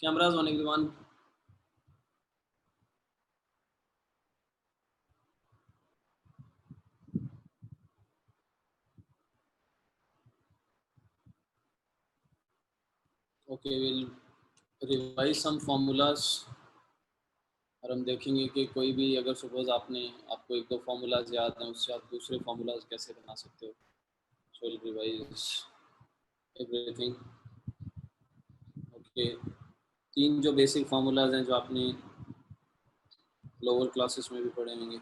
Cameras on everyone. Okay, we'll revise some formulas और हम देखेंगे कि कोई भी अगर सपोज आपको एक दो फार्मूलाज याद हैं उससे आप दूसरे फार्मूलाज कैसे बना सकते हो. So will revise everything. Okay, तीन जो बेसिक फार्मूलाज हैं जो आपने लोअर क्लासेस में भी पढ़े होंगे.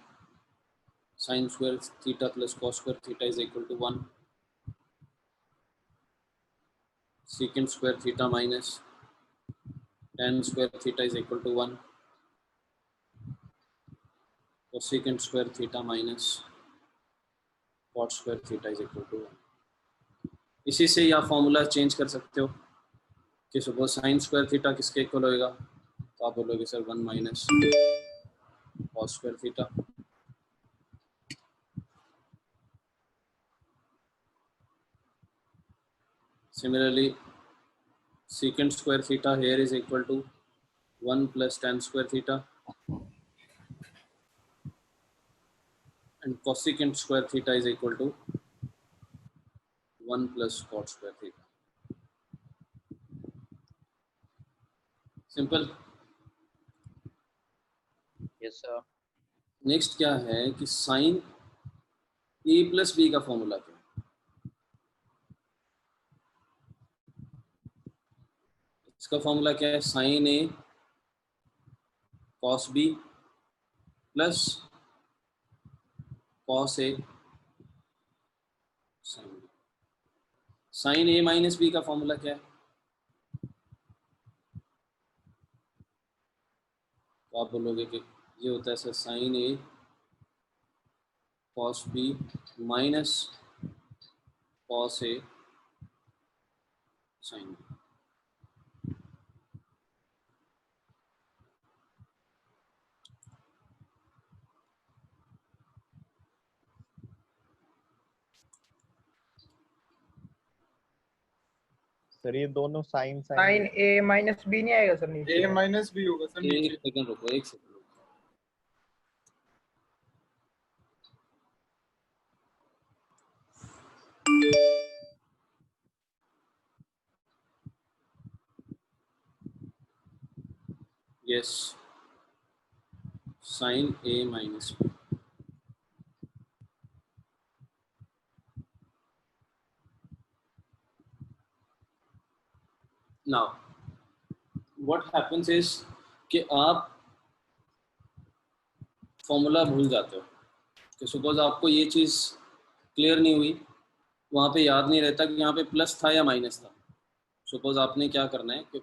Sine square theta plus cos square theta is equal to 1. Second square theta minus tan square theta is equal to 1. और second square theta minus cot square theta is equal to 1. इसी से आप formula change कर सकते हो कि suppose sign square theta किसके equal होएगा, तो आप बोलोगे sir 1 minus cos square theta. Similarly, secant square theta here is equal to 1 plus tan square theta, and cosecant square theta is equal to 1 plus cot square theta. Simple. Yes sir. Next क्या है कि sine a plus B का formula क्या है. इसका formula क्या है, sine a cos b plus cos a sin b. Sine a minus B का फॉर्मूला क्या है, तो आप बोलोगे कि ये होता है sir sine a cos b minus cos a sin b. Sir ये दोनों sine sine A minus B नहीं आएगा सर नीचे. ए माइनस बी होगा सर नीचे. एक सेकंड रुको, एक second. Yes, sin a minus b. Now, what happens is कि आप फॉर्मूला भूल जाते हो कि सपोज आपको ये चीज़ क्लियर नहीं हुई, वहाँ पे याद नहीं रहता कि यहाँ पे प्लस था या माइनस था. सपोज आपने क्या करना है कि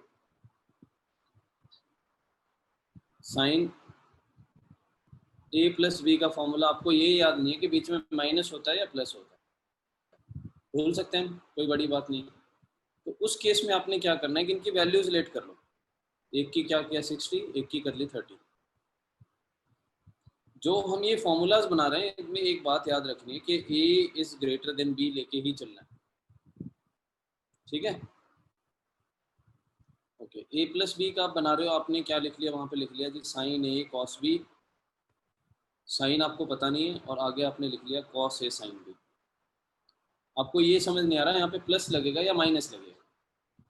साइन a प्लस बी का फॉर्मूला आपको ये याद नहीं है कि बीच में माइनस होता है या प्लस होता है. भूल सकते हैं, कोई बड़ी बात नहीं. तो उस केस में आपने क्या करना है कि इनकी वैल्यूज लेट कर लो. एक की क्या किया 60, एक की कर ली 30. जो हम ये फॉर्मूलाज बना रहे हैं इनमें एक बात याद रखनी है कि a is greater than b लेके ही चलना है. ठीक है, ओके. a प्लस बी का आप बना रहे हो, आपने क्या लिख लिया वहां पे, लिख लिया जी sine a cos b. Sine आपको पता नहीं है और आगे आपने लिख लिया कॉस a साइन b. आपको ये समझ नहीं आ रहा यहाँ पे प्लस लगेगा या माइनस लगेगा.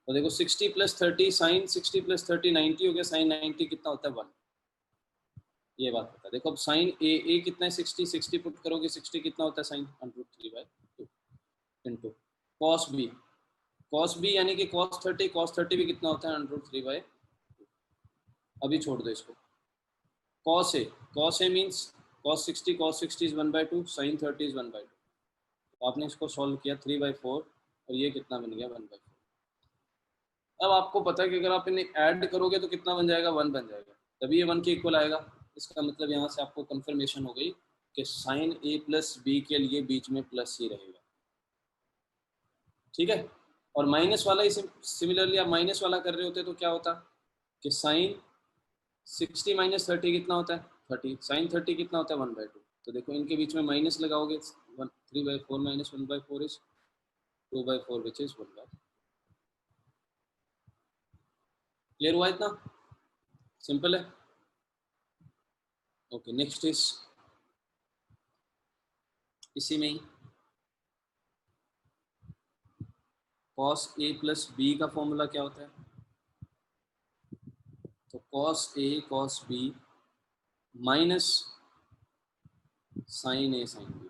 तो देखो 60 प्लस 30 साइन 60 प्लस 30 90 हो गया. साइन 90 कितना होता है 1. ये बात पता. देखो अब साइन ए कितना है 60 पुट करोगे 60 कितना होता है साइन √3/2 इंटू कॉस बी यानी कि कॉस 30 भी कितना होता है √3/2. अभी छोड़ दो इसको. Cos A means cos 60 is 1/2, sine 30 is 1/2. तो आपने इसको सॉल्व किया 3/4 और ये कितना बन गया 1/4. अब आपको पता है कि अगर आप इन्हें ऐड करोगे तो कितना बन जाएगा 1 बन जाएगा, तभी ये 1 के इक्वल आएगा. इसका मतलब यहाँ से आपको कंफर्मेशन हो गई कि साइन a प्लस बी के लिए बीच में प्लस ही रहेगा. ठीक है, और माइनस वाला ही सिमिलरली आप माइनस वाला कर रहे होते तो क्या होता कि साइन 60 माइनस 30 कितना होता है 30. साइन 30 कितना होता है 1/2. तो देखो इनके बीच में माइनस लगाओगे 3/4 minus 1/4 is 2/4 which is 1/4. Clear हुआ इतना? सिंपल है। ओके, नेक्स्ट इज इसी में ही cos a प्लस बी का फॉर्मूला क्या होता है? तो cos a cos b minus sin a sin b।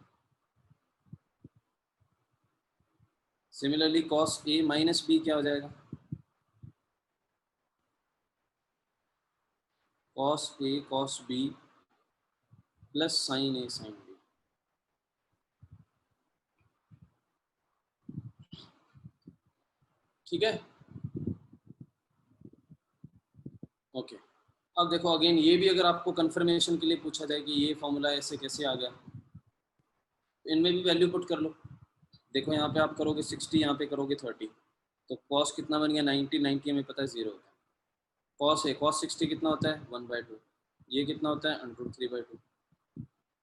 Similarly cos a minus b क्या हो जाएगा? cos a cos b plus sin a sin b। ठीक है, ओके। अब देखो अगेन, ये भी अगर आपको कंफर्मेशन के लिए पूछा जाए कि ये फॉर्मूला ऐसे कैसे आ गया, तो इनमें भी वैल्यू पुट कर लो। देखो यहाँ पे आप करोगे 60, यहाँ पे करोगे 30, तो cos कितना बन गया? 90, 90 हमें पता है 0 होता है। cos है, cos 60 कितना होता है? 1/2। ये कितना होता है? √3/2।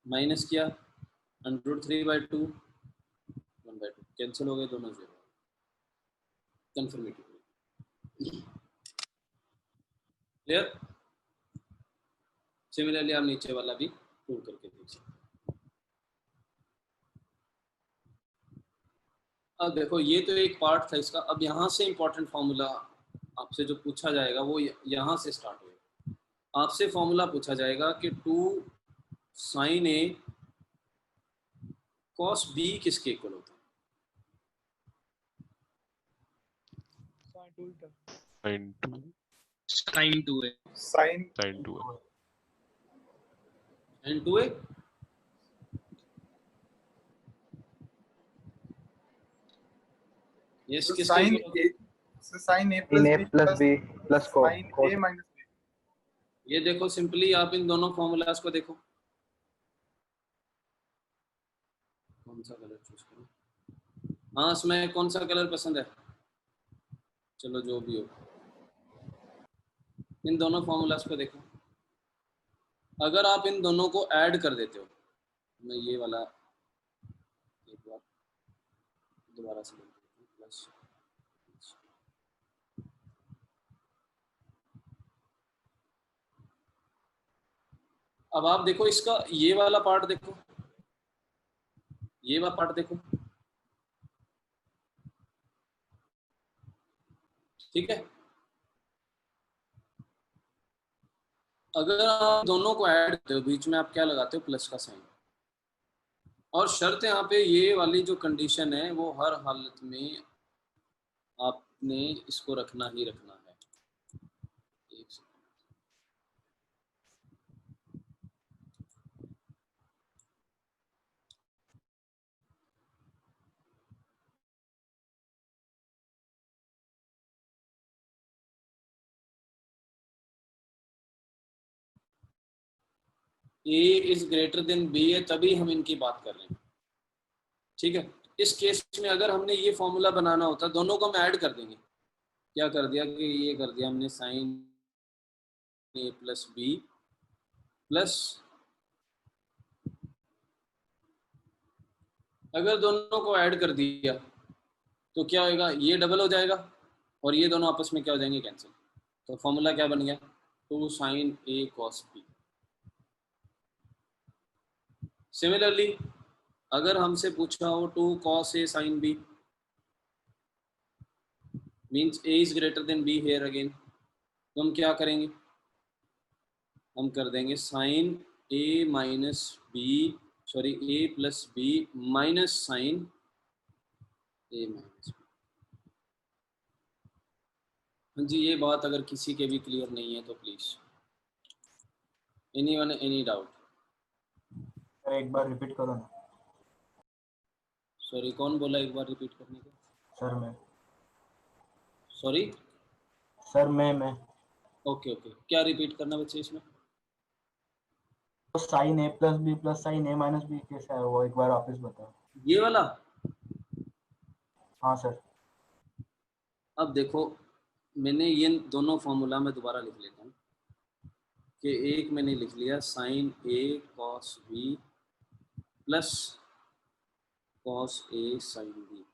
माइनस किया, √3/2 1/2, कैंसिल हो गए दोनों 0। कंफर्मेटिव। क्लियर? सिमिलरली आप नीचे वाला भी प्रूव करके देखिए। अब देखो ये तो एक पार्ट था इसका। अब यहाँ से इंपॉर्टेंट फॉर्मूला आपसे जो पूछा जाएगा वो यहाँ से स्टार्ट होगा। आपसे फॉर्मूला पूछा जाएगा कि 2 sin a cos b किसके इक्वल होता है? sin 2 sin 2a sign sin 2 है। sin 2a यस किसके साइन इक्वल? ए साइन ए इन ए प्लस प्लस बी प्लस को साइन ए माइनस बी। ये देखो सिंपली आप इन दोनों फॉर्मूलाज को देखो। कौन सा कलर चूज करूं? हाँ, इसमें कौन सा कलर पसंद है? चलो जो भी हो, इन दोनों फॉर्मूलाज को देखो। अगर आप इन दोनों को ऐड कर देते हो, मैं ये वाला एक बार दोबारा से प्लस, अब आप देखो इसका ये वाला पार्ट देखो, ये वाला पार्ट देखो, ठीक है। अगर आप दोनों को ऐड करते हो, बीच में आप क्या लगाते हो? प्लस का साइन। और शर्त यहाँ पे ये वाली जो कंडीशन है वो हर हालत में आपने इसको रखना ही रखना है। एक second, A is greater than B है तभी हम इनकी बात कर रहे हैं, ठीक है। इस केस में अगर हमने ये फॉर्मूला बनाना होता, दोनों को हम ऐड कर देंगे। क्या कर दिया कि ये कर दिया हमने sign A plus B plus, अगर दोनों को ऐड कर दिया तो क्या होगा? ये डबल हो जाएगा और ये दोनों आपस में क्या हो जाएंगे? कैंसिल। तो फॉर्मूला क्या बन गया? 2 sin a cos b। Similarly अगर हमसे पूछा हो 2 cos a sin b means a is greater than b here again, तो हम क्या करेंगे? हम कर देंगे sine a minus B, sorry a plus B minus sine a minus B. हाँ जी, ये बात अगर किसी के भी क्लियर नहीं है तो please, anyone any doubt? Sir एक बार रिपीट करो ना। सॉरी, कौन बोला एक बार रिपीट करने को? सर मैं सॉरी, सर मैं ओके ओके, क्या रिपीट करना बच्चे इसमें? तो sign A plus B plus sign A minus B कैसे है वो एक बार वापस बताओ। ये वाला? हाँ सर। अब देखो, मैंने ये दोनों फॉर्मूला में दोबारा लिख लेता हूँ कि एक मैंने लिख लिया sign A cos B plus cos A sine B.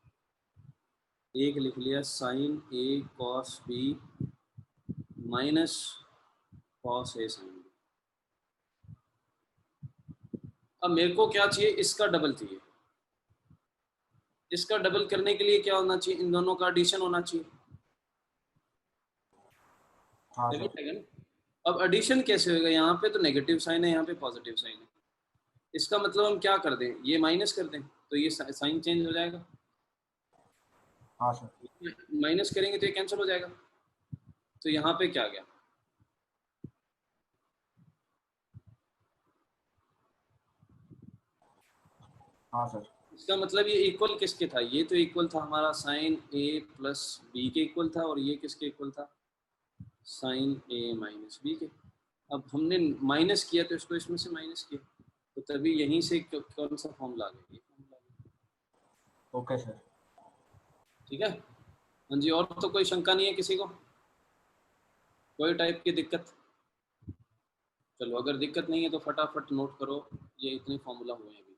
एक लिख लिया sign A cos B minus cos A sine B. अब मेरे को क्या चाहिए, इसका डबल चाहिए। इसका डबल करने के लिए क्या होना चाहिए, इन दोनों का एडिशन होना चाहिए। हाँ चलो सर। ठीक है ना। अब एडिशन कैसे होगा, यहाँ पे तो नेगेटिव साइन है, यहाँ पे पॉजिटिव साइन है। इसका मतलब हम क्या कर दें, ये माइनस कर दें तो ये साइन चेंज हो जाएगा। हाँ सर। माइनस करेंगे तो ये कैंसिल हो जाएगा। तो यहाँ पे क्या गया, हाँ सर। इसका मतलब ये इक्वल किसके था, ये तो इक्वल था हमारा साइन ए प्लस बी के इक्वल था, और ये किसके इक्वल था, साइन ए माइनस बी के। अब हमने माइनस किया तो इसको इसमें से माइनस किया, तो तभी यहीं से कौन सा फॉर्मूला आ गया, ये फॉर्मूला आ गया। Okay sir. ठीक है। हाँ जी, और तो कोई शंका नहीं है किसी को, कोई टाइप की दिक्कत? चलो अगर दिक्कत नहीं है तो फटाफट नोट करो, ये इतने फॉर्मूला हुए हैं अभी।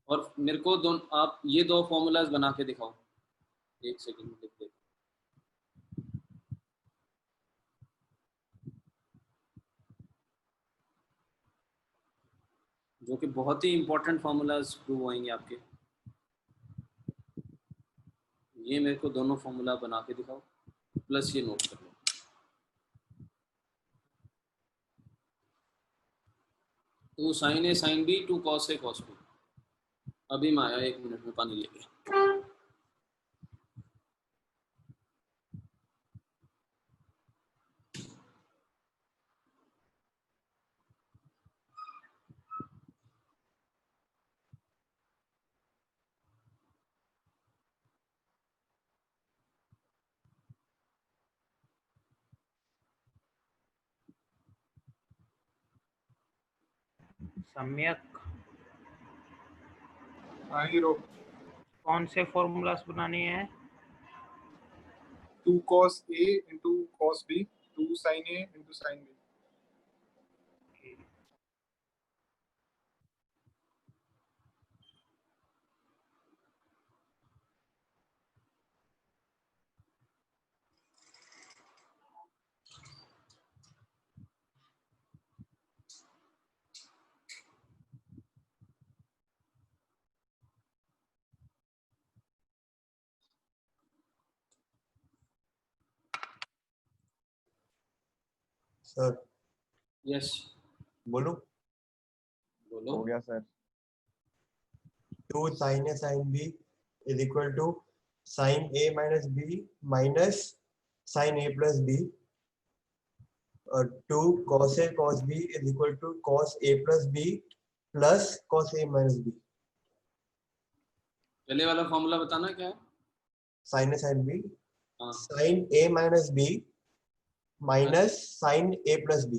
और मेरे को आप ये दो फॉर्मूलाज बना के दिखाओ, एक सेकंड में लिख देता हूं, जो कि बहुत ही इंपॉर्टेंट फॉर्मूलाज प्रूव होंगे आपके। ये मेरे को दोनों फॉर्मूला बना के दिखाओ, प्लस ये नोट कर लो। Two sine A sine B, two cos A cos B. अभी मैं आया, 1 मिनट में पानी लेके। सम्यक हाँ हीरो। कौन से फॉर्मूलास बनाने हैं? 2 cos A into cos B, 2 sin A into sin B। Sir yes, बोलो। बोलो। हो गया sir. 2 sin A sin B is equal to sin A minus B minus sin A plus B. 2 cos A cos B is equal to cos A plus B plus cos A minus B. पहले वाला formula बताना क्या है? Sin A sin B हाँ। sin A minus B minus sin A plus B.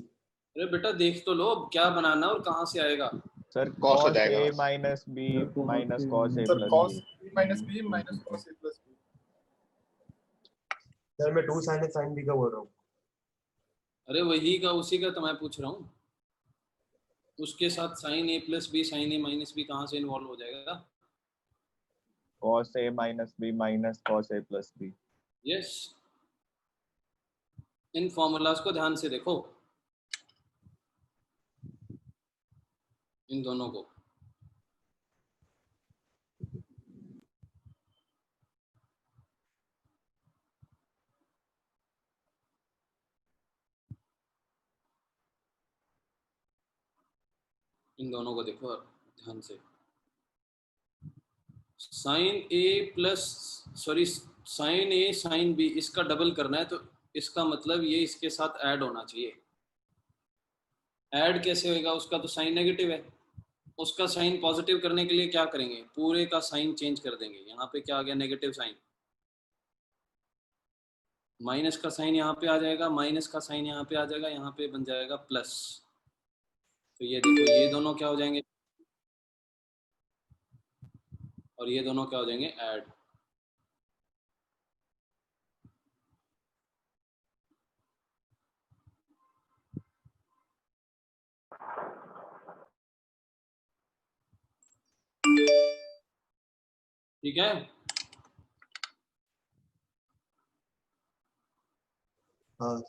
अरे बेटा देख तो लो अब क्या बनाना और कहाँ से आएगा। सर Cos हो cos जाएगा। A minus B minus cos A sir plus cos B। B minus B minus cos A plus B। Sir मैं 2 sin A sin B का बोल रहा हूँ। अरे वही का उसी का तो मैं पूछ रहा हूँ, उसके साथ sign A plus B sign A minus B कहाँ से इन्वॉल्व हो जाएगा? cos A minus B minus cos A plus B। Yes, in formulas को ध्यान से देखो, इन दोनों को। इन दोनों को देखो ध्यान से। Sign A plus sorry sine A sine B, इसका डबल करना है तो इसका मतलब ये इसके साथ ऐड होना चाहिए। ऐड कैसे होएगा, उसका तो साइन नेगेटिव है, उसका साइन पॉजिटिव करने के लिए क्या करेंगे, पूरे का साइन चेंज कर देंगे। यहाँ पे क्या आ गया, नेगेटिव साइन, माइनस का साइन यहाँ पे आ जाएगा, माइनस का साइन यहाँ पे आ जाएगा, यहाँ पे बन जाएगा प्लस। तो ये देखो ये दोनों क्या हो जाएंगे, और ये दोनों क्या हो जाएंगे, ऐड। ठीक है। हाँ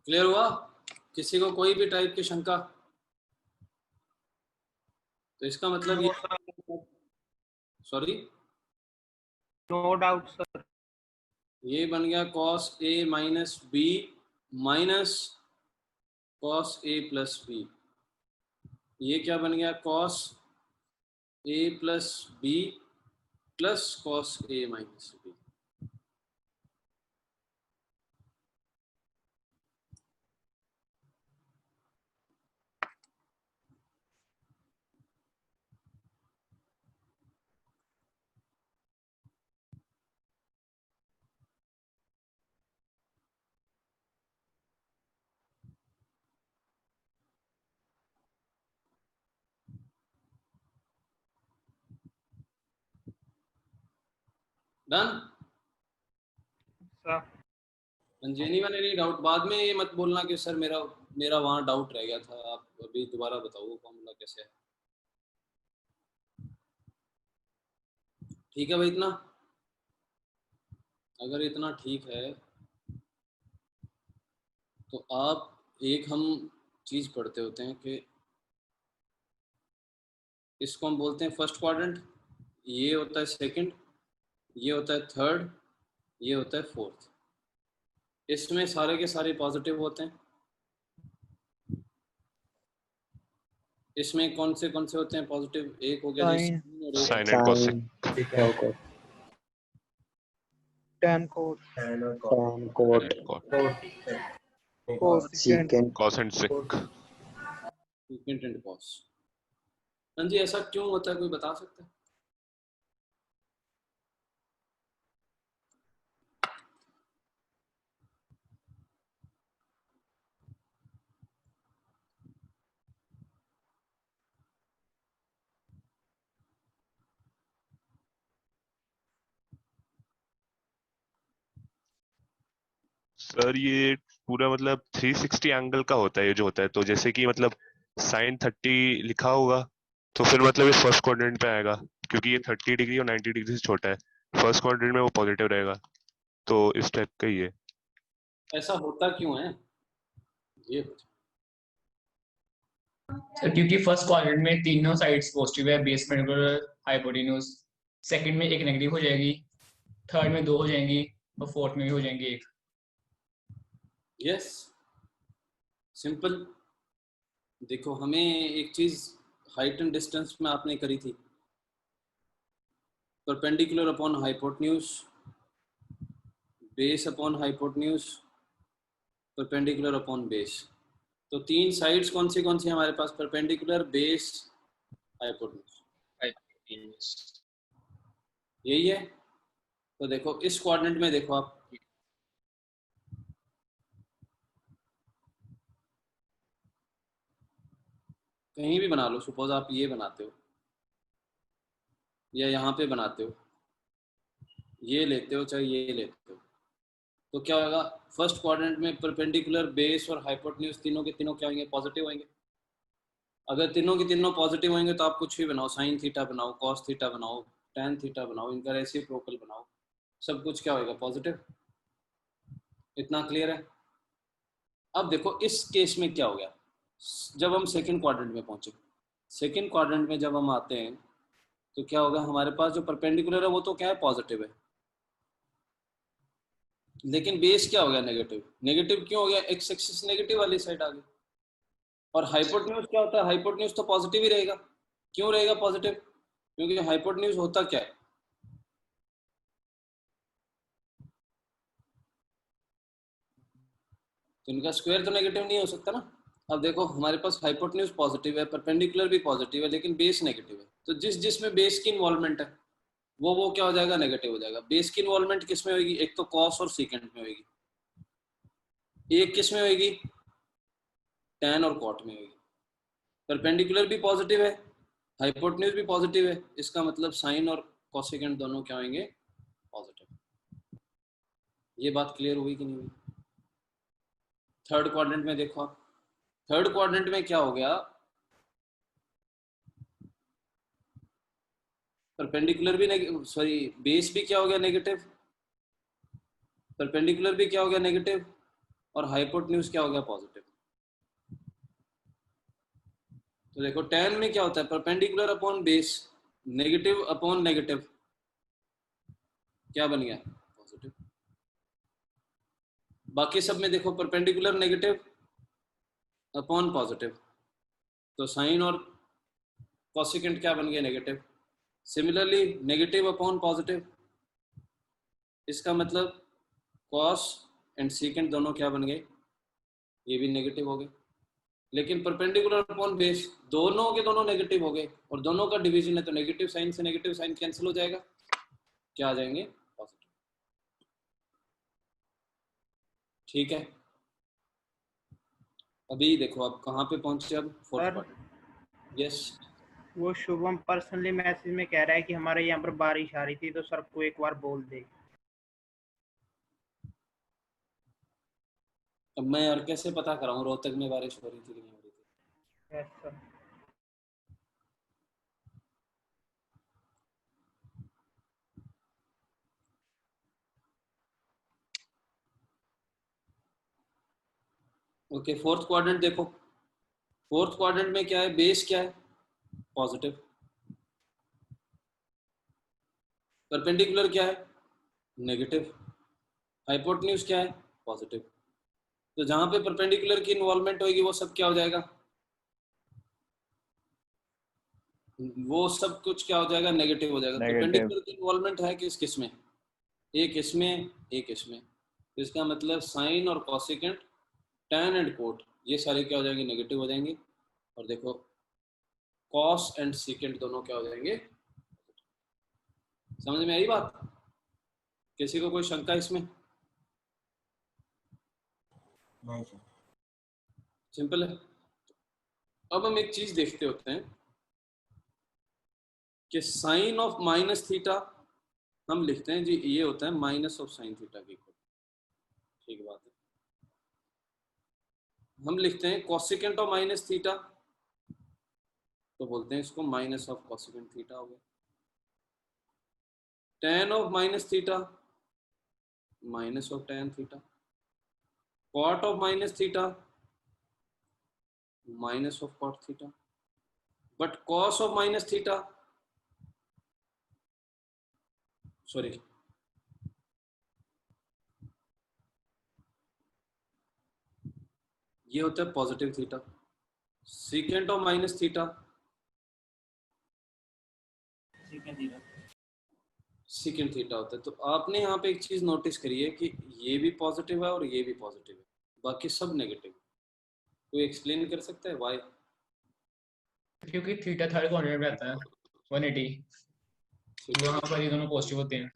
क्लियर हुआ? किसी को कोई भी टाइप की शंका? तो इसका मतलब ये, सॉरी, नो डाउट सर। ये बन गया cos a minus B minus cos a plus B. ये क्या बन गया? cos a plus B plus cos a minus B. Done? Sir genuine any doubt? बाद में ये मत बोलना कि सर मेरा वहाँ डाउट रह गया था। आप अभी दोबारा बताओ वो फॉर्मूला कैसे है। ठीक है भाई इतना? अगर इतना ठीक है तो आप एक हम चीज़ पढ़ते होते हैं कि इसको हम बोलते हैं फर्स्ट क्वाड्रेंट, ये होता है सेकंड, ये होता है थर्ड, ये होता है फोर्थ। इसमें सारे के सारे पॉजिटिव होते हैं। इसमें कौन से होते हैं पॉजिटिव? एक हो गया जी sine and cosec, tan cot, tan और tan cot, cosecant, cos and sec। Second and cos. हाँ जी, ऐसा क्यों होता है, कोई बता सकता है? सर ये पूरा मतलब 360 एंगल का होता है ये जो होता है, तो जैसे कि मतलब साइन 30 लिखा होगा तो फिर मतलब ये फर्स्ट क्वाड्रेंट पे आएगा, क्योंकि ये 30 डिग्री और 90 डिग्री से छोटा है। फर्स्ट क्वाड्रेंट में वो पॉजिटिव रहेगा, तो इस टाइप का ही है। ऐसा होता क्यों है ये? सर क्योंकि फर्स्ट क्वाड्रेंट में तीनों साइड्स पॉजिटिव है, बेस, पेडिकुलर, हाइपोटेन्यूज। सेकंड में एक नेगेटिव हो जाएगी, थर्ड में 2 हो जाएंगी और फोर्थ में भी हो जाएंगी 1। Yes, simple. देखो हमें एक चीज हाइट एंड डिस्टेंस में आपने करी थी, perpendicular upon hypotenuse, base upon hypotenuse, perpendicular upon base. तो तीन साइड्स कौन सी हमारे पास? परपेंडिकुलर, बेस, हाइपोटेन्यूज, यही है। तो देखो इस क्वाड्रेंट में देखो आप, कहीं भी बना लो, सपोज आप ये बनाते हो या यहाँ पे बनाते हो, ये लेते हो चाहे ये लेते हो, तो क्या होगा? फर्स्ट क्वाड्रेंट में परपेंडिकुलर, बेस और हाइपोटेन्यूज तीनों के तीनों क्या होंगे? पॉजिटिव होंगे। अगर तीनों के तीनों पॉजिटिव होंगे तो आप कुछ भी बनाओ, साइन थीटा बनाओ, कॉस थीटा बनाओ, टैन थीटा बनाओ, इनका रेसिप्रोकल बनाओ, सब कुछ क्या होगा? पॉजिटिव। इतना क्लियर है? अब देखो इस केस में क्या हो गया, जब हम सेकंड क्वाड्रेंट में पहुंचे, सेकंड क्वाड्रेंट में जब हम आते हैं तो क्या होगा? हमारे पास जो परपेंडिकुलर है वो तो क्या है? पॉजिटिव है, लेकिन बेस क्या हो गया? नेगेटिव। नेगेटिव क्यों हो गया? एक्स एक्सिस नेगेटिव वाली साइड आ गई। और हाइपोटेन्यूज क्या होता है? हाइपोटेन्यूज तो पॉजिटिव ही रहेगा। क्यों रहेगा पॉजिटिव? क्योंकि हाइपोटेन्यूज होता क्या है? तो इनका स्क्वायर तो नेगेटिव नहीं हो सकता ना। अब देखो हमारे पास हाइपोटेन्यूज पॉजिटिव है, परपेंडिकुलर भी पॉजिटिव है, लेकिन बेस नेगेटिव है। तो जिसमें बेस की इन्वॉल्वमेंट है वो क्या हो जाएगा? नेगेटिव हो जाएगा। बेस की इन्वॉल्वमेंट किस में होगी? एक तो कॉस और सीकेंट में होगी, एक किस में होगी? टैन और कॉट में होगी। परपेंडिकुलर भी पॉजिटिव है, हाइपोटेन्यूज भी पॉजिटिव है, इसका मतलब साइन और कोसेकेंट दोनों क्या होंगे? पॉजिटिव। ये बात क्लियर हुई कि नहीं हुई? थर्ड क्वाड्रेंट में देखो आप, थर्ड क्वाड्रेंट में क्या हो गया? परपेंडिकुलर भी सॉरी बेस भी क्या हो गया? नेगेटिव। परपेंडिकुलर भी क्या हो गया? नेगेटिव। और हाइपोटेन्यूज क्या हो गया, पॉजिटिव। तो देखो tan में क्या होता है, perpendicular upon base, negative upon negative, क्या बन गया, पॉजिटिव। बाकी सब में देखो परपेंडिकुलर नेगेटिव अपॉन पॉजिटिव, तो साइन और कॉसिकेंट क्या बन गया, negative. Similarly negative upon positive, इसका मतलब कॉस एंड सीकेंट दोनों क्या बन गए, ये भी नेगेटिव हो गए। लेकिन परपेंडिकुलर अपॉन बेस, दोनों के दोनों नेगेटिव हो गए, और दोनों का डिवीजन है, तो नेगेटिव साइन से नेगेटिव साइन कैंसिल हो जाएगा, क्या आ जाएंगे, पॉजिटिव। ठीक है, अभी देखो आप कहाँ पे पहुंचे, अब फोर्थ सर पार्ट। यस, वो शुभम पर्सनली मैसेज में कह रहा है कि हमारे यहाँ पर बारिश आ रही थी, तो सर को एक बार बोल दे। अब मैं यार कैसे पता कराऊं रोहतक में बारिश हो रही थी कि नहीं हो रही थी। Yes sir. Okay, fourth quadrant देखो, फोर्थ क्वाड्रेंट में क्या है, बेस क्या है, पॉजिटिव। परपेंडिकुलर क्या है, नेगेटिव। हाइपोटेन्यूज क्या है, पॉजिटिव। तो जहां पे परपेंडिकुलर की इन्वॉल्वमेंट होगी वो सब क्या हो जाएगा, वो सब कुछ क्या हो जाएगा, नेगेटिव हो जाएगा। Negative. परपेंडिकुलर की इन्वॉल्वमेंट है किस किस में, एक इसमें एक इसमें, तो इसका मतलब साइन और कॉसिकेंट, टैन एंड कोट, ये सारे क्या हो जाएंगे, नेगेटिव हो जाएंगे। और देखो कॉस एंड सीकेंट दोनों क्या हो जाएंगे, समझ में आई बात, किसी को कोई शंका इसमें, नहीं सर। सिंपल है। अब हम एक चीज देखते होते हैं कि साइन ऑफ माइनस थीटा हम लिखते हैं जी, ये होता है माइनस ऑफ साइन थीटा की इक्वल, ठीक बात है। हम लिखते हैं कॉसिकेंट ऑफ माइनस थीटा, तो बोलते हैं इसको माइनस ऑफ कॉसिकेंट थीटा हो गया। tan of minus theta, minus of tan theta. Cot of minus theta, minus of cot theta. But cos of minus theta, sorry, ये होता है positive theta. Secant of minus theta, secant theta होता है। तो आपने यहाँ पे एक चीज नोटिस करी है कि ये भी पॉजिटिव है और ये भी पॉजिटिव है, बाकी सब नेगेटिव। कोई एक्सप्लेन कर सकता है व्हाई? क्योंकि थीटा थर्ड क्वाड्रेंट में आता है 180, वहां पर ये दोनों पॉजिटिव होते हैं।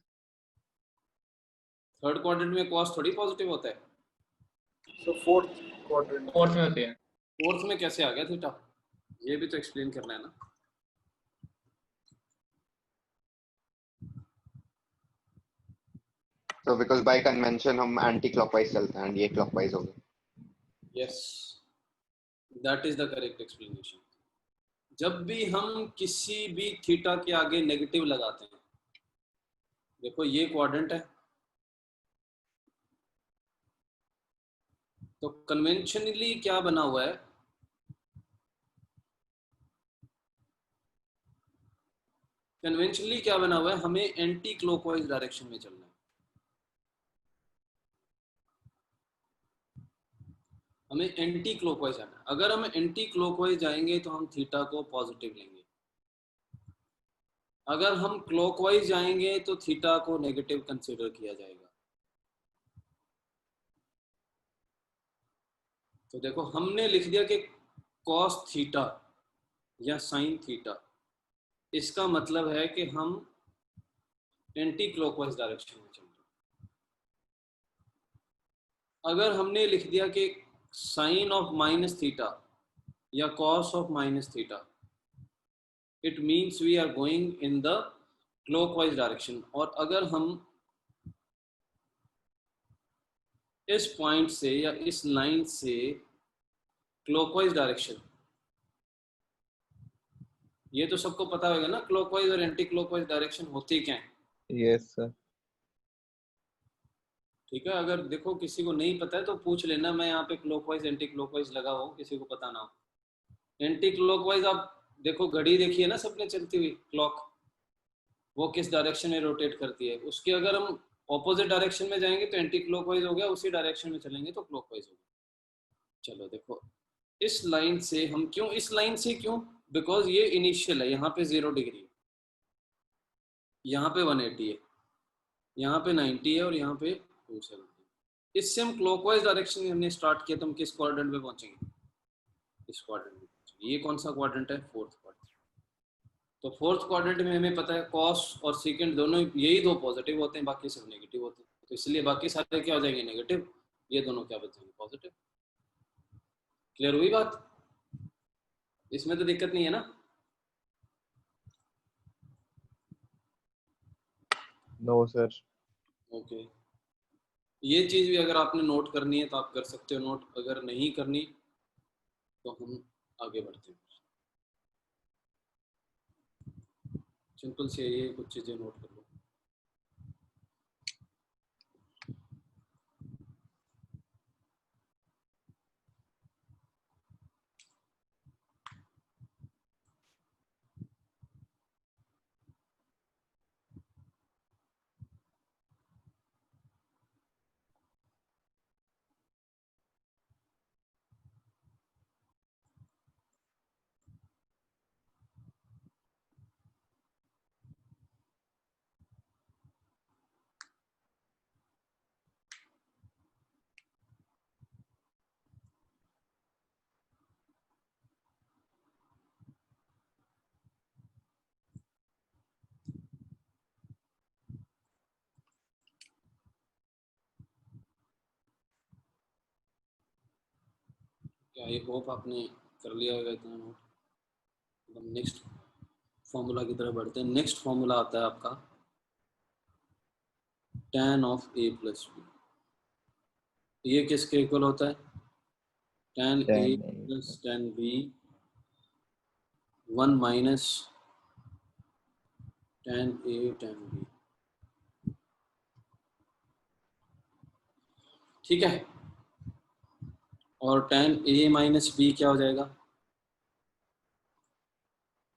थर्ड क्वाड्रेंट में कॉस थोड़ी पॉजिटिव होता है, So fourth quadrant. फोर्थ में होते हैं। फोर्थ में कैसे आ गया थीटा, ये भी तो एक्सप्लेन करना है ना। So because by convention हम एंटी क्लॉकवाइज चलते हैं, ये क्लॉकवाइज हो गया। Yes, that is the correct explanation. जब भी हम किसी भी थीटा के आगे नेगेटिव लगाते हैं, देखो ये क्वाड्रेंट है, तो कन्वेंशनली क्या बना हुआ है, कन्वेंशनली क्या बना हुआ है, हमें एंटी क्लॉकवाइज डायरेक्शन में चलना है। हमें एंटी क्लॉकवाइज जाना है। अगर हम एंटी क्लॉकवाइज जाएंगे तो हम थीटा को पॉजिटिव लेंगे, अगर हम क्लॉकवाइज जाएंगे तो थीटा को नेगेटिव कंसीडर किया जाएगा। तो देखो हमने लिख दिया कि कॉस थीटा या साइन थीटा, इसका मतलब है कि हम एंटी क्लॉकवाइज डायरेक्शन में चल रहे हैं। अगर हमने लिख दिया कि साइन ऑफ माइनस थीटा या cos of minus theta, it means we are going in the clockwise direction. और अगर हम इस पॉइंट से या इस लाइन से क्लॉकवाइज डायरेक्शन, ये तो सबको पता होगा ना क्लॉकवाइज और एंटी क्लॉकवाइज डायरेक्शन होती क्या है। Yes sir. ठीक है, अगर देखो किसी को नहीं पता है तो पूछ लेना, मैं यहाँ पे क्लॉकवाइज एंटी क्लॉकवाइज लगा हो, किसी को पता ना हो। एंटी क्लॉकवाइज आप देखो, घड़ी देखिए ना सबने चलती हुई क्लॉक, वो किस डायरेक्शन में रोटेट करती है, उसके अगर हम ऑपोजिट डायरेक्शन में जाएंगे तो एंटी क्लॉकवाइज हो गया, उसी डायरेक्शन में चलेंगे तो क्लॉकवाइज हो गया। चलो देखो, इस लाइन से हम क्यों, इस लाइन से क्यों, बिकॉज ये इनिशियल है, यहाँ पे 0 डिग्री है, यहाँ पे 180 है, यहाँ पे 90 है और यहाँ पे 270। इससे हम क्लॉकवाइज डायरेक्शन में हमने स्टार्ट किया, तो हम किस क्वाड्रेंट में पहुंचेंगे, इस क्वाड्रेंट में पहुंचेंगे। ये कौन सा क्वाड्रेंट है, फोर्थ क्वाड्रेंट। तो फोर्थ क्वाड्रेंट में हमें पता है कॉस और सीकेंट दोनों यही दो पॉजिटिव होते हैं, बाकी सब नेगेटिव होते हैं, तो इसलिए बाकी सारे क्या हो जाएंगे, नेगेटिव, ये दोनों क्या बचेंगे, पॉजिटिव। क्लियर हुई बात, इसमें तो दिक्कत नहीं है ना। No sir. ओके, ये चीज भी अगर आपने नोट करनी है तो आप कर सकते हो नोट, अगर नहीं करनी तो हम आगे बढ़ते हैं। सिंपल से ये कुछ चीजें नोट कर लो। क्या आई होप आपने कर लिया होगा इतना नोट। हम नेक्स्ट फॉर्मूला की तरफ बढ़ते हैं। नेक्स्ट फॉर्मूला आता है आपका tan of a plus B. ये किसके इक्वल होता है, tan a plus tan b 1 minus tan a tan b। ठीक है, और tan a माइनस b क्या हो जाएगा,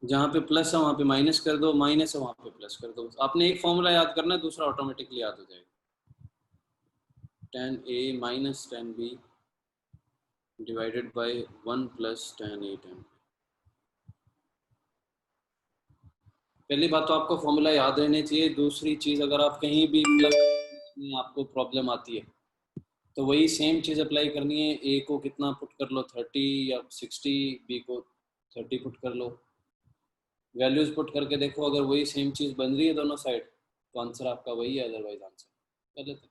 जहाँ पे प्लस है वहाँ पे माइनस कर दो, माइनस है वहाँ पे प्लस कर दो। आपने एक फॉर्मूला याद करना है, दूसरा ऑटोमेटिकली याद हो जाएगा। tan a minus tan b divided by 1 plus tan a tan b। पहली बात तो आपको फॉर्मूला याद रहने चाहिए। दूसरी चीज, अगर आप कहीं भी में आपको प्रॉब्लम आती है तो वही सेम चीज अप्लाई करनी है। ए को कितना पुट कर लो, 30 या 60, बी को 30 पुट कर लो, वैल्यूज पुट करके देखो, अगर वही सेम चीज बन रही है दोनों साइड तो आंसर आपका वही है, अदरवाइज आंसर गलत है।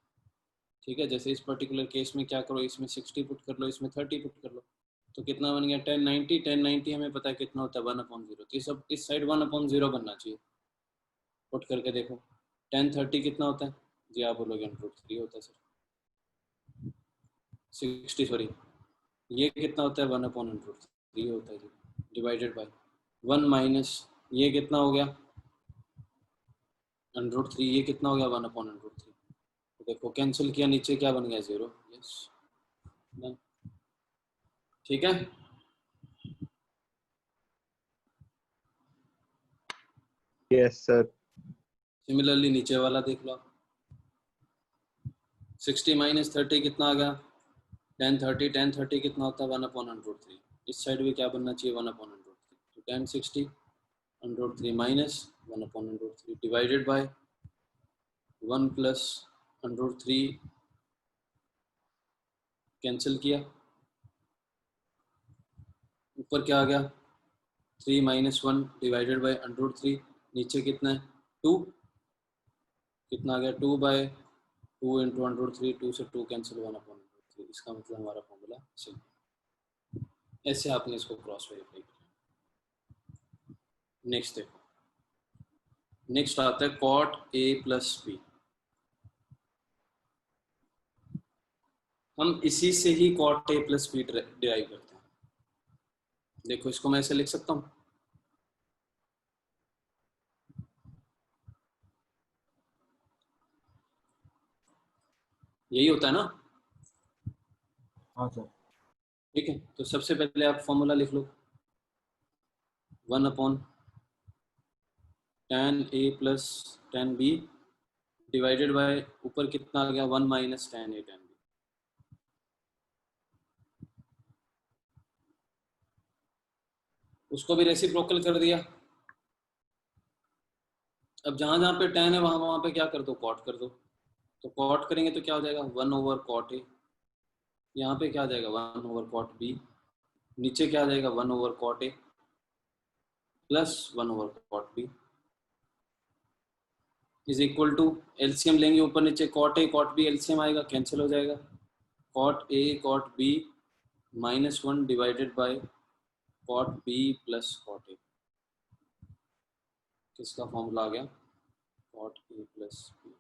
ठीक है, जैसे इस पर्टिकुलर केस में क्या करो, इसमें 60 पुट कर लो, इसमें 30 पुट कर लो, तो कितना बन गया 1090। 1090 हमें पता है कितना होता है 1/0, तो ये सब इस साइड 1/0 बनना चाहिए। पुट करके देखो 1030 कितना होता है जी, आप बोलोगे √3 होता है सर। 60 सॉरी, ये कितना होता है 1/√3 होता है जी, डिवाइडेड बाय 1 माइनस ये कितना हो गया √3, ये कितना हो गया 1/√3। तो देखो कैंसिल किया, नीचे क्या बन गया 0। यस, ठीक है। Yes sir. सिमिलरली नीचे वाला देख लो, 60 माइनस 30 कितना आ गया 1030। 1030 कितना होता है 1/√3। इस साइड भी क्या बनना चाहिए 1/√3। तो 1060 √3 minus 1/√3 divided by 1 plus √3, cancel किया, ऊपर क्या आ गया 3 माइनस 1 डिवाइडेड बाय √3, नीचे कितना है 2, कितना आ गया 2 बाय 2 इंटू √3, 2 से 2 कैंसिल 1/√3। इसका मतलब हमारा फॉर्मूला सही। ऐसे आपने इसको क्रॉस वेरीफाई किया। नेक्स्ट देखो, नेक्स्ट आता है cot a प्लस b। हम इसी से ही cot a plus b derive करते हैं। देखो इसको मैं ऐसे लिख सकता हूँ, यही होता है ना? हाँ सर। ठीक है, तो सबसे पहले आप फॉर्मूला लिख लो, 1/tan A plus tan B divided by ऊपर कितना आ गया 1 minus tan A tan B। उसको भी रेसिप्रोकल कर दिया। अब जहां जहां पे tan है वहां वहां पे क्या कर दो, कॉट कर दो। तो कॉट करेंगे तो क्या हो जाएगा 1/cot A। यहाँ पे क्या आ जाएगा 1/cot B। नीचे क्या आ जाएगा 1/cot A plus 1/cot B is equal to, LCM लेंगे ऊपर नीचे, cot A cot B LCM आएगा, कैंसिल हो जाएगा, cot A cot B -1 divided by cot B plus cot A। किसका फॉर्मूला आ गया, cot A plus B।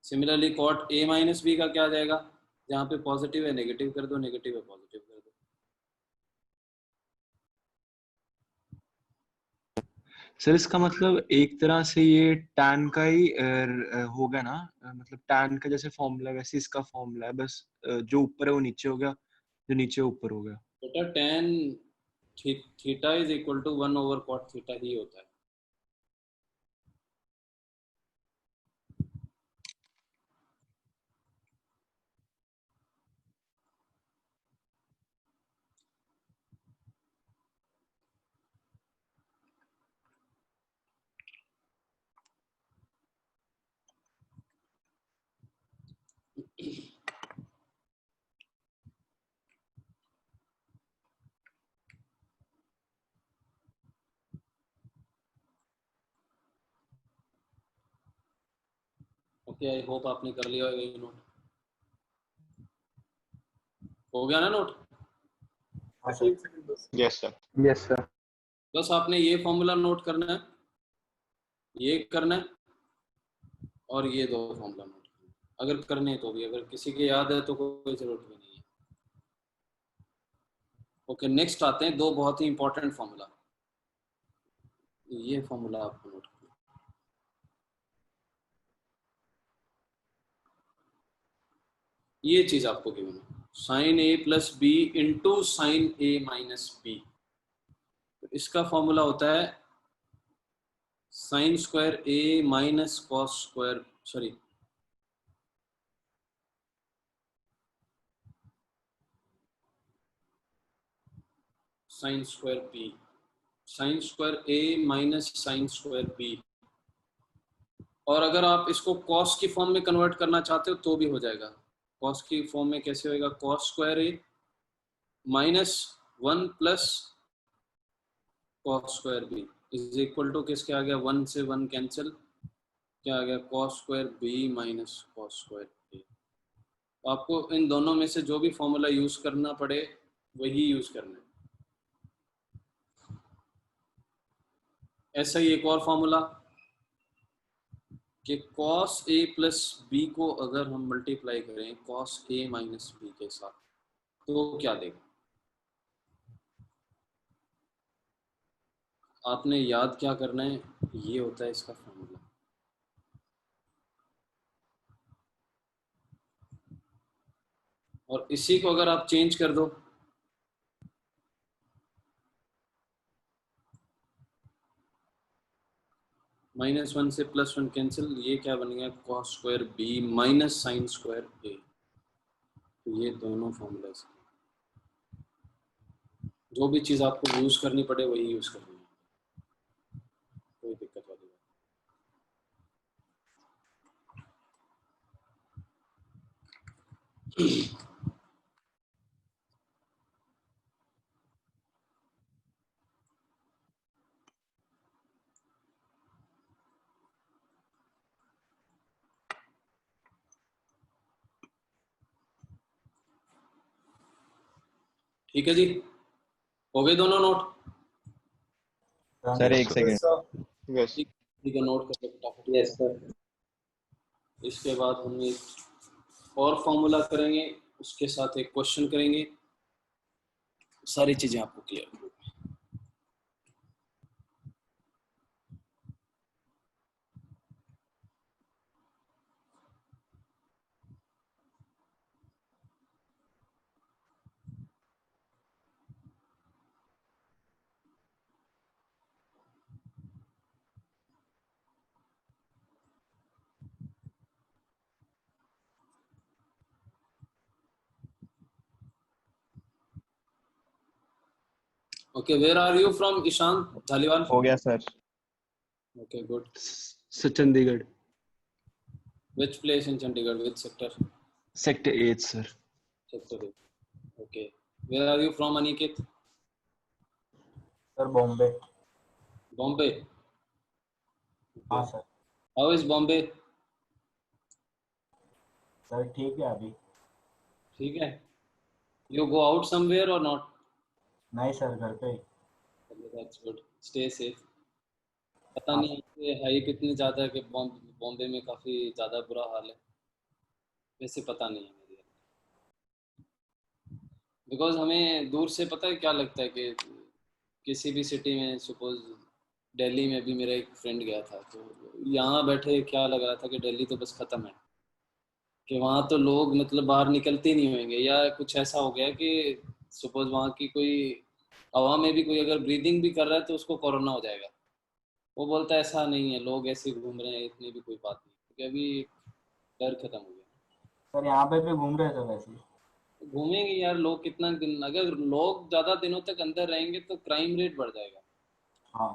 Similarly cot A minus B का क्या आ जाएगा, जहाँ पे पॉजिटिव है नेगेटिव कर दो, नेगेटिव है पॉजिटिव कर दो। सर इसका मतलब एक तरह से ये tan का ही होगा ना, मतलब tan का जैसे फॉर्मूला वैसे इसका फॉर्मूला है, बस जो ऊपर है वो नीचे हो गया, जो नीचे ऊपर हो गया। बेटा tan theta is equal to 1/cot theta ही होता है। ओके, आई होप आपने कर लिया होगा ये नोट। हो गया ना नोट? हाँ sir. Yes sir. Yes sir. बस आपने ये फॉर्मूला नोट करना है, ये करना है, और ये दो फॉर्मूला नोट करना है। अगर करने हैं तो भी, अगर किसी के याद है तो कोई जरूरत भी नहीं है। ओके, नेक्स्ट आते हैं दो बहुत ही इंपॉर्टेंट फॉर्मूला। ये फॉर्मूला आपको नोट करना है। ये चीज आपको गिवन है, sine A plus B into sine A minus B. इसका फॉर्मूला होता है sine square A minus cos square, sorry sine square B, sine square A minus sine square B. और अगर आप इसको कॉस की फॉर्म में कन्वर्ट करना चाहते हो तो भी हो जाएगा। कॉस की फॉर्म में कैसे होएगा, cos square A minus 1 plus cos square B is equal to किसके आ गया, 1 से 1 कैंसिल, क्या आ गया cos square B minus cos square A. आपको इन दोनों में से जो भी फॉर्मूला यूज करना पड़े वही यूज करना है। ऐसा ही एक और फॉर्मूला कि cos a प्लस बी को अगर हम मल्टीप्लाई करें cos a माइनस बी के साथ तो क्या देगा। आपने याद क्या करना है, ये होता है इसका फॉर्मूला। और इसी को अगर आप चेंज कर दो, -1 से +1 कैंसिल, ये क्या बन गया cos square B minus sine square A. तो ये दोनों फॉर्मूला, जो भी चीज आपको यूज करनी पड़े वही यूज करनी है, कोई दिक्कत वाली बात। ठीक है जी, हो गए दोनों नोट? सर एक सेकेंड। यस। ठीक है, नोट करके फटाफट। Yes sir. इसके बाद हम एक और फॉर्मूला करेंगे, उसके साथ एक क्वेश्चन करेंगे, सारी चीजें आपको clear. Okay, where are you from, Ishan Dhaliwal? हो गया sir. Okay, good. Chandigarh. Which place in Chandigarh? Which sector? Sector 8, sir. Sector 8. Okay. Where are you from, Aniket? Sir Bombay. Bombay. हाँ sir. How is Bombay? Sir ठीक है अभी. ठीक है. You go out somewhere or not? नहीं sir घर पे ही. That's good. Stay safe. पता हाँ नहीं कि हाइप इतनी ज़्यादा है कि बॉम्बे में काफ़ी ज़्यादा बुरा हाल है. वैसे पता नहीं है मुझे, बिकॉज हमें दूर से पता है क्या लगता है कि किसी भी सिटी में, सपोज दिल्ली में भी मेरा एक फ्रेंड गया था, तो यहाँ बैठे क्या लग रहा था कि दिल्ली तो बस ख़त्म है, कि वहाँ तो लोग मतलब बाहर निकलते ही नहीं होंगे, या कुछ ऐसा हो गया कि सपोज वहाँ की कोई हवा में भी कोई अगर ब्रीदिंग भी कर रहा है तो उसको कोरोना हो जाएगा. वो बोलता है ऐसा नहीं है, लोग ऐसे घूम रहे हैं, इतनी भी कोई बात नहीं, क्योंकि अभी डर खत्म हो गया. सर यहाँ पे भी घूम रहे थे वैसे ही. घूमेंगे यार लोग कितना दिन, अगर लोग ज़्यादा दिनों तक अंदर रहेंगे तो क्राइम रेट बढ़ जाएगा. हाँ.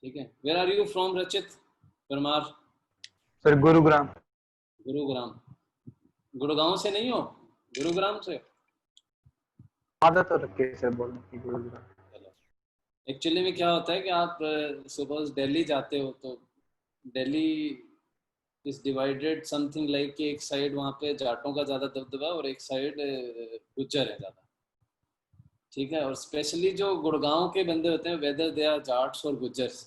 ठीक है. वेयर आर यू फ्रॉम, रचित परमार? सर गुरुग्राम. गुरुग्राम. गुड़गांव से नहीं हो, गुरुग्राम से? आदत तो रखी है सर बोलने की गुरुग्राम. एक्चुअली में क्या होता है कि आप सपोज दिल्ली जाते हो तो Delhi is divided something like कि एक साइड वहाँ पे जाटों का ज़्यादा दबदबा और एक साइड गुज्जर है ज़्यादा. ठीक है. और स्पेशली जो गुड़गांव के बंदे होते हैं, वेदर दे आर जाट्स और गुज्जर्स,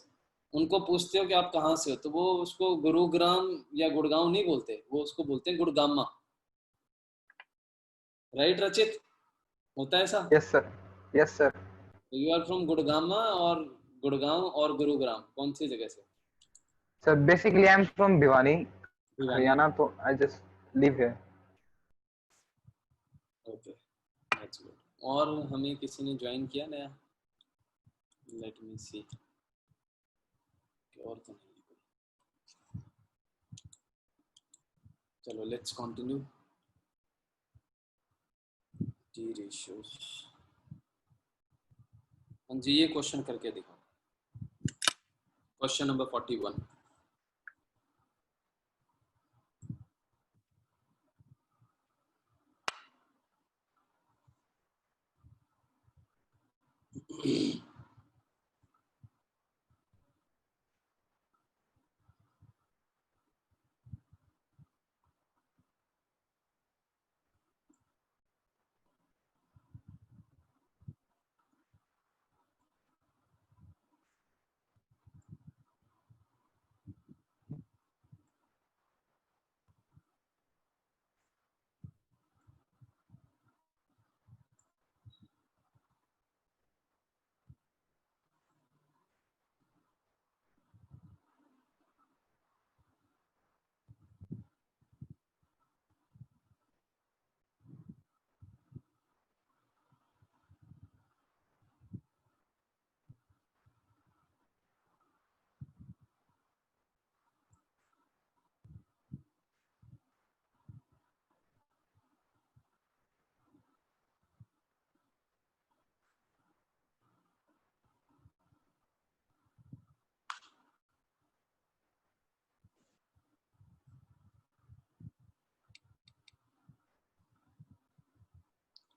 उनको पूछते हो कि आप कहाँ से हो, तो वो उसको गुरुग्राम या गुड़गांव नहीं बोलते, वो उसको बोलते हैं गुड़गामा. राइट रचित, होता है ऐसा? Yes sir. Yes sir. You are from गुड़गामा और गुड़गांव और गुरुग्राम, कौन सी जगह से? Sir basically I am from Bhiwani, Bhiwani. Haryana. तो I just live here. Okay, that's good. और हमें किसी ने ज्वाइन किया नया? Let me see. और तो नहीं कोई. चलो लेट्स कंटिन्यू. T ratios. हाँ जी, ये क्वेश्चन करके दिखाओ. Question number 41.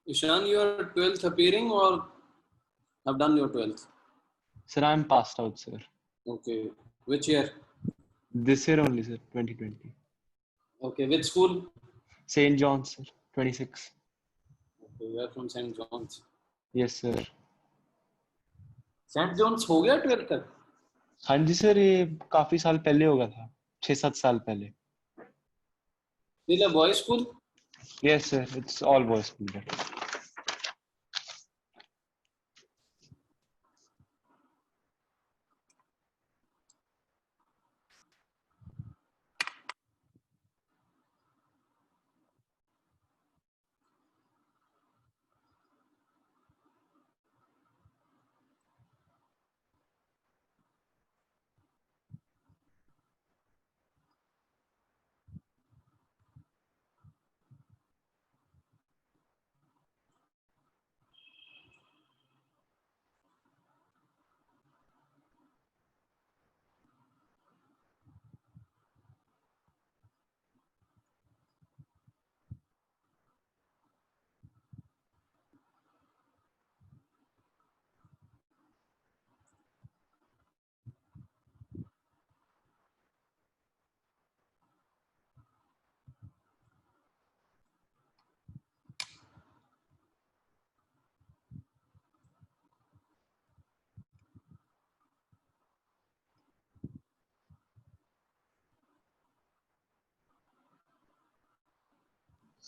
Ishan, you are 12th appearing or have done your 12th? Sir, I'm passed out, sir. Okay. Which year? This year only, sir, 2020. Okay. Which school? St. John's, sir, 26. Okay, you are from St. John's. Yes, sir. St. John's हो गया 12th तक? हाँ जी sir, ये काफी साल पहले होगा था, 6-7 साल पहले. Still a boys' school? Yes, sir. It's all boys school. There.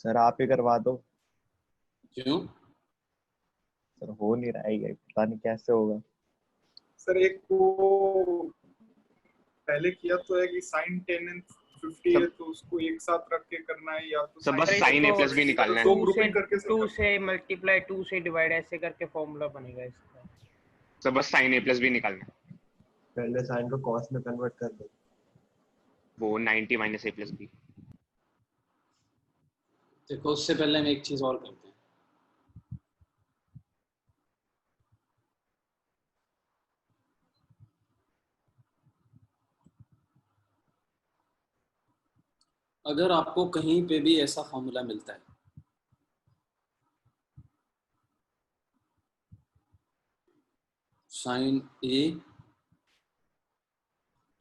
Sir आप ही करवा दो। क्यों? सर हो नहीं रहा है ये, पता नहीं कैसे होगा। सर एक वो पहले किया तो है कि साइन 10 एंड 50 है, तो उसको एक साथ रख के करना है, या तो सब बस अरे साइन ए इसको प्लस बी निकालना है। दो 2 से ग्रुपिंग करके 2 से मल्टीप्लाई 2 से डिवाइड ऐसे करके फॉर्मूला बनेगा इसका। सब बस साइन ए प्लस बी निकालना है। पहले साइन को कॉस में कन्वर्ट कर दो। वो 90 माइनस ए प्लस बी। देखो उससे पहले हम एक चीज और करते हैं। अगर आपको कहीं पे भी ऐसा फॉर्मूला मिलता है साइन ए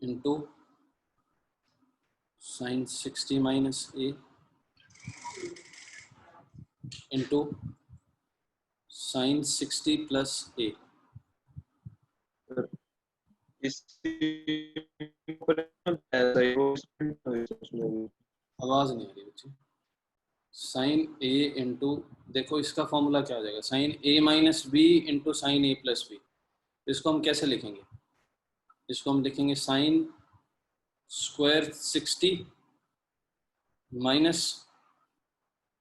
इंटू साइन 60 माइनस ए इंटू साइन 60 प्लस ए, आवाज नहीं आ रही बच्चे। साइन ए इंटू, देखो इसका फॉर्मूला क्या हो जाएगा, sine A minus B into sine A plus B. इसको हम कैसे लिखेंगे? इसको हम लिखेंगे sine square 60 minus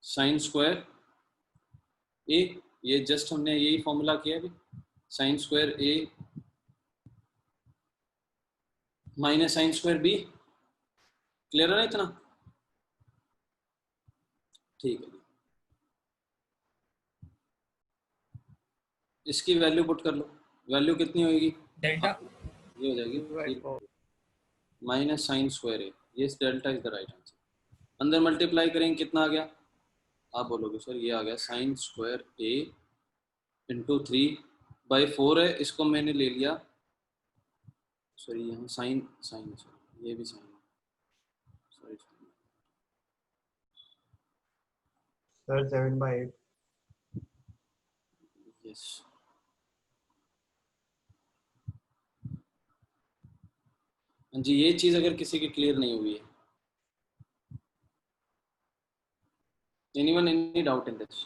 sine square A. ये जस्ट हमने यही फॉर्मूला किया अभी, sine square A minus sine square B. Clear है ना इतना? ठीक है, इसकी वैल्यू पुट कर लो। वैल्यू कितनी होगी? डेल्टा ये हो जाएगी माइनस साइन स्क्वायर ए। ये delta is the right answer. अंदर मल्टीप्लाई करेंगे कितना आ गया? आप बोलोगे सर ये आ गया साइन स्क्वायर ए इंटू 3/4 है, इसको मैंने ले लिया, सॉरी यहाँ साइन साइन सॉरी ये भी साइन, सॉरी सर 7/8। यस। जी ये चीज अगर किसी की क्लियर नहीं हुई है, anyone any doubt in this?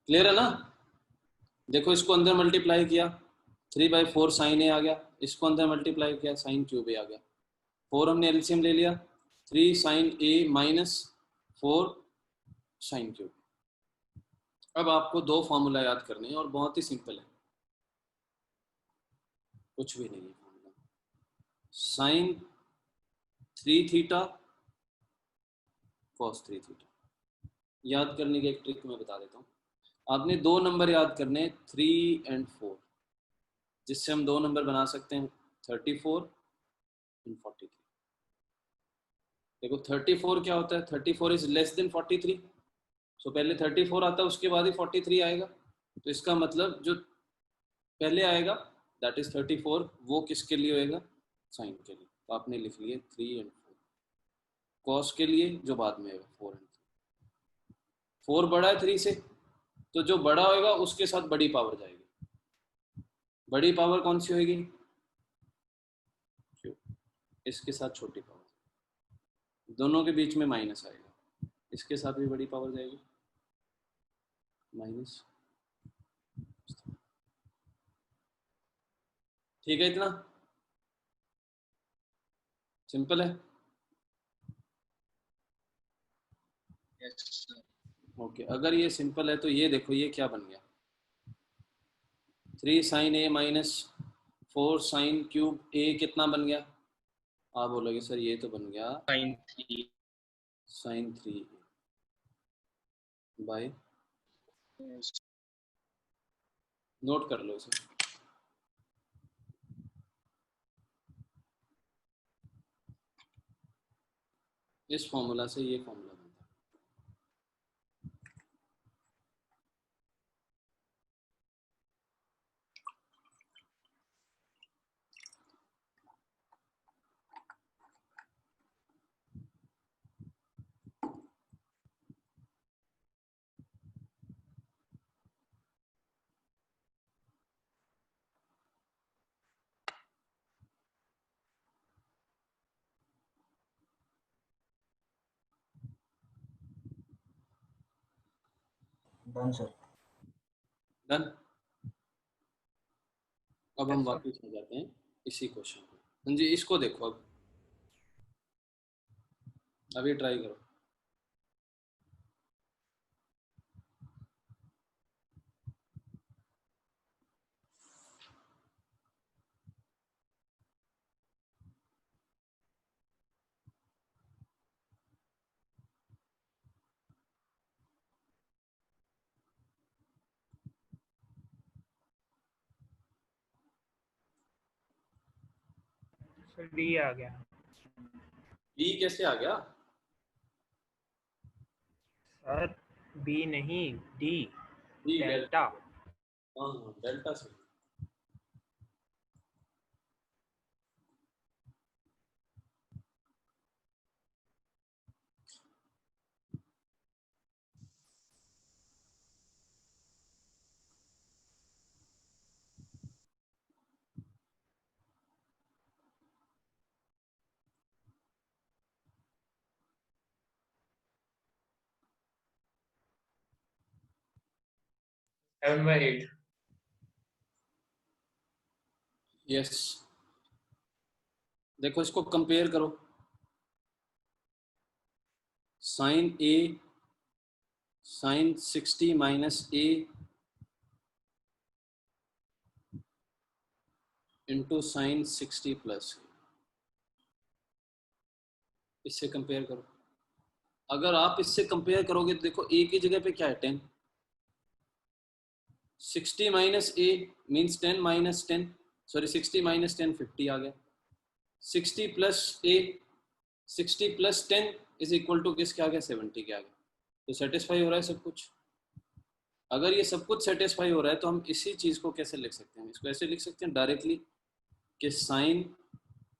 Clear है ना? देखो इसको अंदर मल्टीप्लाई किया 3/4 साइन ए आ गया, इसको अंदर मल्टीप्लाई किया साइन क्यूब ए आ गया। 4 हमने एलसीएम ले लिया, 3 sign A minus 4 sine cube. अब आपको दो फॉर्मूला याद करने हैं और बहुत ही सिंपल है, कुछ भी नहीं है formula. Sine 3 theta cos 3 theta. याद करने की एक ट्रिक मैं बता देता हूँ। आपने दो नंबर याद करने 3 और 4, जिससे हम दो नंबर बना सकते हैं 34 और 43। देखो 34 क्या होता है? 34 इज लेस देन 43। सो पहले 34 आता है, उसके बाद ही 43 आएगा। तो इसका मतलब जो पहले आएगा दैट इज 34, वो किसके लिए होएगा? साइन के लिए। तो आपने लिख लिए 3 और 4। कॉस के लिए जो बाद में आएगा 4 और 3। 4 बड़ा है 3 से, तो जो बड़ा होएगा उसके साथ बड़ी पावर जाएगी। बड़ी पावर कौन सी होगी? इसके साथ छोटी पावर। दोनों के बीच में माइनस आएगा, इसके साथ भी बड़ी पावर जाएगी माइनस। ठीक है, इतना सिंपल है। ओके, अगर ये सिंपल है तो ये देखो ये क्या बन गया, 3 sign A minus 4 sine cube ए कितना बन गया? आप बोलोगे सर ये तो बन गया साइन 3 बाय, नोट कर लो इसे। इस फॉर्मूला से ये फॉर्मूला बनता है। Done sir. डन। अब हम Yes, sir. वापस आ जाते हैं इसी क्वेश्चन पे। हाँ जी, इसको देखो अब, अभी ट्राई करो। सर डी आ गया। बी कैसे आ गया? सर बी नहीं, डी, बी डेल्टा। हाँ हाँ, डेल्टा से। Seven by eight. यस, देखो इसको कंपेयर करो। Sign A sign 60 minus A into sine 60 plus, इससे कंपेयर करो। अगर आप इससे कंपेयर करोगे तो देखो ए की जगह पे क्या है 10, 60 minus A means 10 minus 10, sorry 60 minus 10 50 आ गया। 60 plus A 60 plus 10 is equal to किसके आ गया? 70 के आ गया। तो सेटिस्फाई हो रहा है सब कुछ। अगर ये सब कुछ सेटिस्फाई हो रहा है तो हम इसी चीज को कैसे लिख सकते हैं? इसको ऐसे लिख सकते हैं डायरेक्टली कि साइन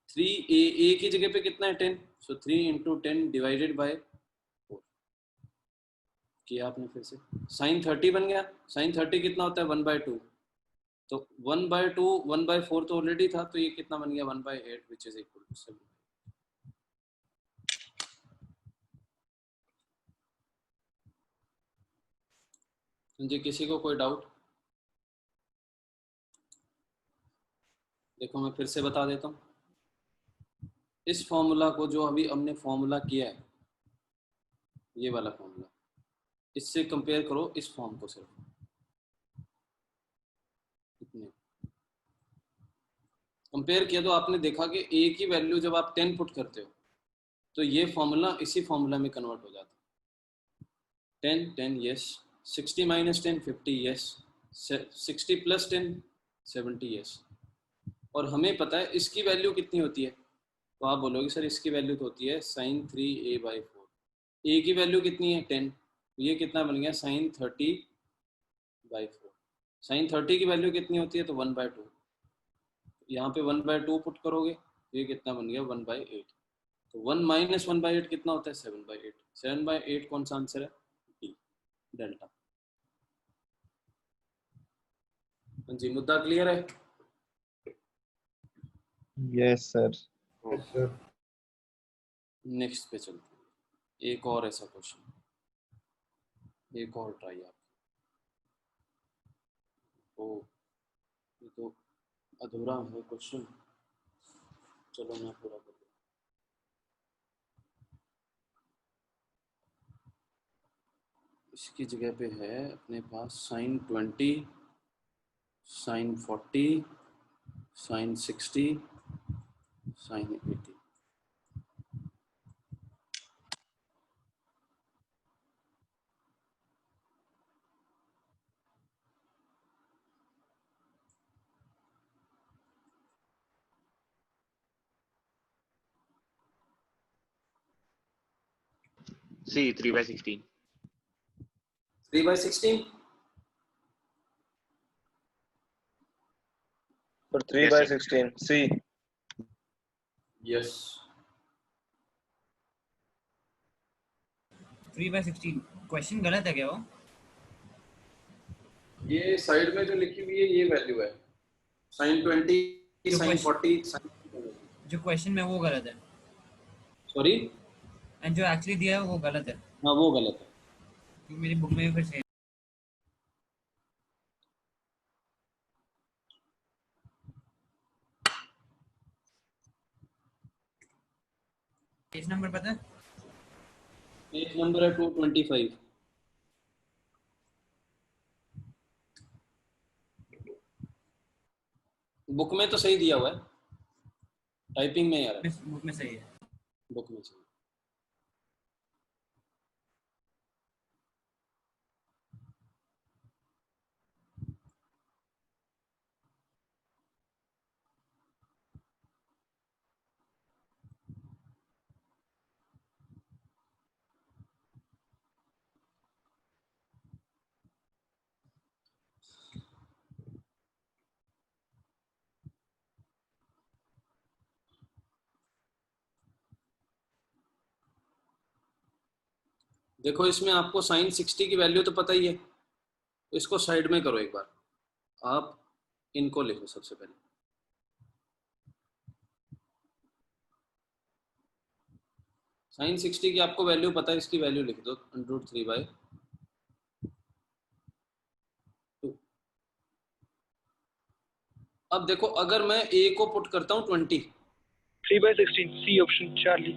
3 ए की जगह पे कितना है 10, सो 3 इंटू 10 डिवाइडेड बाय 4 किया आपने। फिर से साइन 30 बन गया। साइन 30 कितना होता है? 1/2। तो 1/2 1/4 तो ऑलरेडी था, तो ये कितना बन गया? 1/8 विच इज इक्वल टू 7। जी, किसी को कोई डाउट? देखो मैं फिर से बता देता हूँ। इस फॉर्मूला को जो अभी हमने फॉर्मूला किया है, ये वाला फॉर्मूला, इससे कंपेयर करो इस फॉर्म को। सिर्फ इतने कंपेयर किया तो आपने देखा कि ए की वैल्यू जब आप 10 पुट करते हो तो ये फॉर्मूला इसी फॉर्मूला में कन्वर्ट हो जाता है। 10 10 yes, 60 minus 10 50 yes, 60 plus 10 70 yes. और हमें पता है इसकी वैल्यू कितनी होती है, तो आप बोलोगे सर इसकी वैल्यू तो होती है साइन 3a/4। ए की वैल्यू कितनी है 10, तो ये कितना बन गया? साइन 30/4। साइन 30 की वैल्यू कितनी होती है? तो 1/2। यहाँ पे 1/2 पुट करोगे तो ये कितना बन गया? 1/8। तो 1 माइनस 1/8 कितना होता है? 7/8। 7/8 कौन सा आंसर है? D, delta. जी, मुद्दा क्लियर है? Yes sir. नेक्स्ट पे चलते हैं। एक और ऐसा क्वेश्चन, एक और ट्राई आप। ओ, ये तो अधूरा है क्वेश्चन, चलो मैं पूरा कर दूँ। इसकी जगह पे है अपने पास sine 20, sine 40, sine 60, sine 80। C 3/16। 3/16 For 3/16 C। Yes. 3/16 question गलत है क्या वो? ये साइड में जो लिखी हुई है ये वैल्यू है साइन 20, साइन 40, जो क्वेश्चन में वो गलत है। सॉरी, एंड जो एक्चुअली दिया है वो गलत है। हाँ वो गलत है। मेरी बुक में फिर से पेज नंबर पता है? पेज नंबर है 225। बुक में तो सही दिया हुआ है, टाइपिंग में यार बुक में सही है। बुक में सही। देखो इसमें आपको साइन 60 की वैल्यू तो पता ही है, तो इसको साइड में करो एक बार। आप इनको लिखो सबसे पहले। साइन 60 की आपको वैल्यू पता है, इसकी वैल्यू लिख दो √3/2। अब देखो अगर मैं a को पुट करता हूँ 20, 3/16 C option Charlie.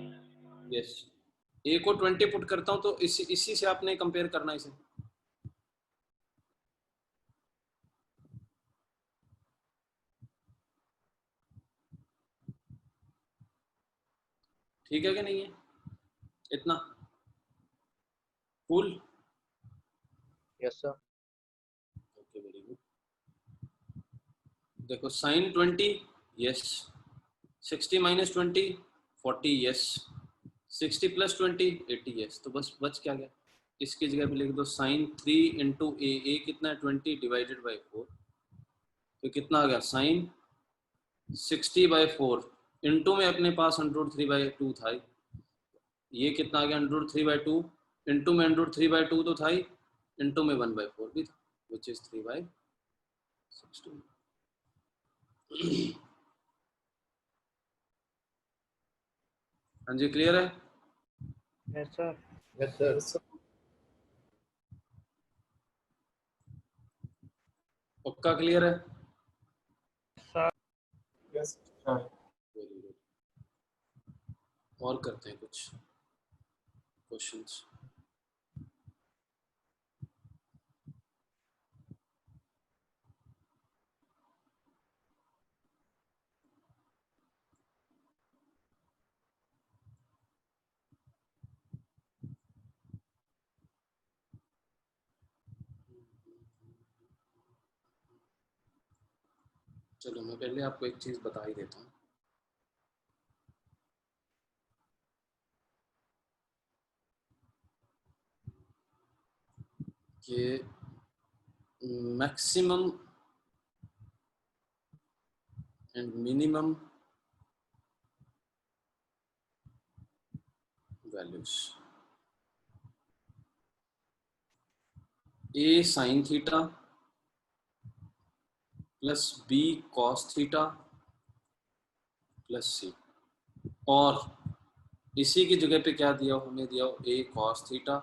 Yes, a को 20 पुट करता हूँ तो इसी से आपने कंपेयर करना है इसे। ठीक है कि नहीं है? इतना cool? Yes sir. Okay, very good. देखो साइन 20 यस, 60 - 20 40 यस, 60 + 20 80 यस। तो बस बच क्या गया, इसकी जगह पे लिख दो साइन 3 × a कितना है 20 / 4। तो कितना आ गया साइन 60/4 इंटू में अपने पास √3/2 था ही। ये कितना आ गया √3/2 इंटू में √3/2 तो था ही, इंटू में 1/4 भी था, विच इज 3/16। हाँ जी, क्लियर है? Yes sir. Yes sir. पक्का क्लियर है? Sir yes sir. Very good. और करते हैं कुछ क्वेश्चंस। चलो मैं पहले आपको एक चीज बता ही देता हूँ कि maximum and minimum values a sin theta plus b cos theta plus c, और इसी की जगह पे क्या दिया हो, हमें दिया हो a cos theta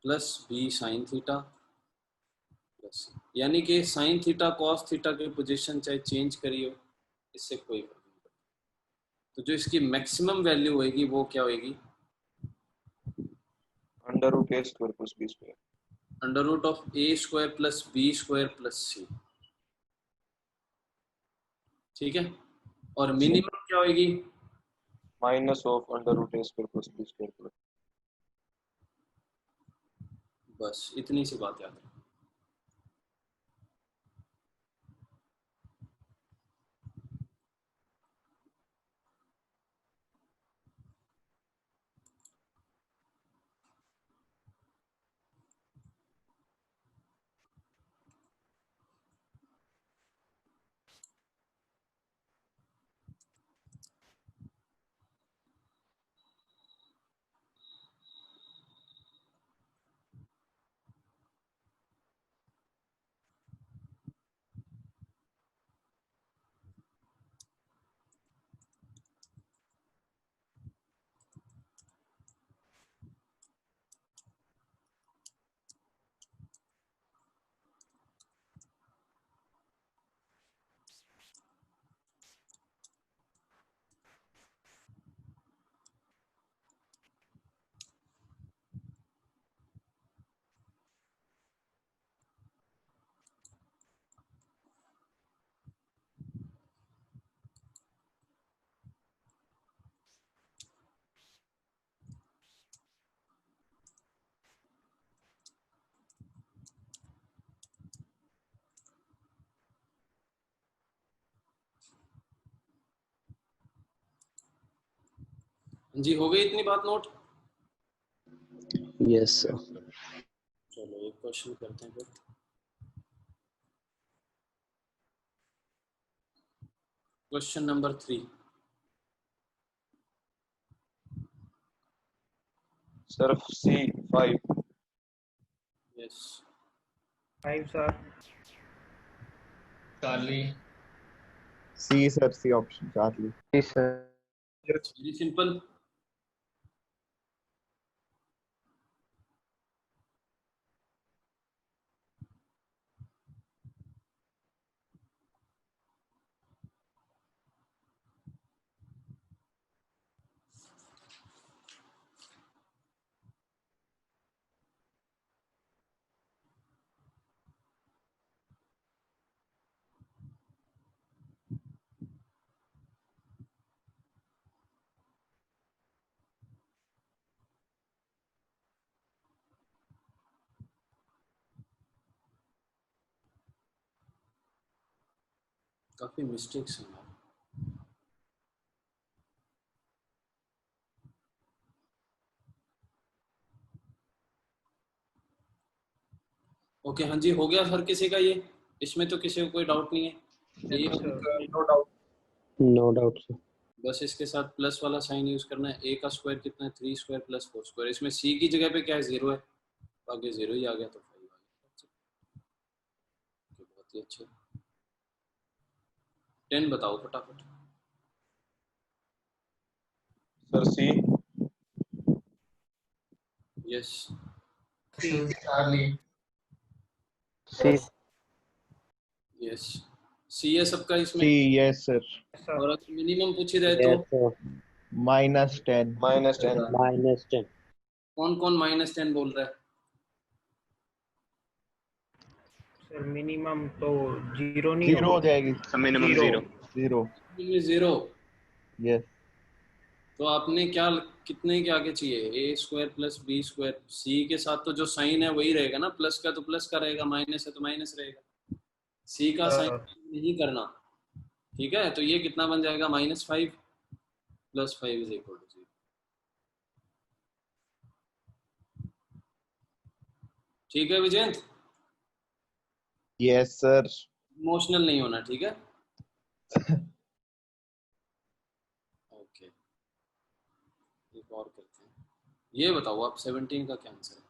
plus b sin theta plus c। यानी कि sin थीटा cos थीटा की पोजीशन चाहे चेंज करी हो, इससे कोई फर्क नहीं पड़ता। तो जो इसकी मैक्सिमम वैल्यू होगी वो क्या होगी, √a² + b²। √a² + b² + c। ठीक है, और मिनिमम क्या होगी, -√a² + b²। बस इतनी सी बात याद रखो। जी हो गई इतनी बात नोट? Yes sir. चलो एक क्वेश्चन करते हैं फिर। Question number 3। Sir C5। Yes 5 sir. Charlie. C sir, C option Charlie. जी सर। Very simple. काफी मिस्टेक्स हैं यार। ओके हाँ जी हो गया हर किसी का ये, इसमें तो किसी को कोई डाउट नहीं है ये। No doubt. No doubt sir. बस इसके साथ प्लस वाला साइन यूज करना है। ए का स्क्वायर कितना है? 3 स्क्वायर प्लस 4 स्क्वायर। इसमें सी की जगह पे क्या है? 0 है, आगे 0 ही आ गया तो 5 आ गया। बहुत ही अच्छे। 10 बताओ फटाफट। Sir C. Yes Charlie. C. Yes C है सबका इसमें। C yes sir. और अगर मिनिमम पूछ ही रहे तो यस सर। -10। -10। कौन कौन -10 बोल रहा है? सर मिनिमम तो 0 नहीं जीरो हो होगी। जाएगी। मिनिमम 0। 0। 0। यस। तो आपने क्या कितने के आगे चाहिए? ए स्क्वायर प्लस बी स्क्वायर। सी के साथ तो जो साइन है वही रहेगा ना, प्लस का तो प्लस का रहेगा, माइनस है तो माइनस रहेगा। सी का साइन नहीं करना, ठीक है? तो ये कितना बन जाएगा? -5 + 5 = 0। ठीक है विजेंद्र? Yes sir. इमोशनल नहीं होना, ठीक है? ओके एक और करते हैं। ये बताओ आप 17 का क्या आंसर है?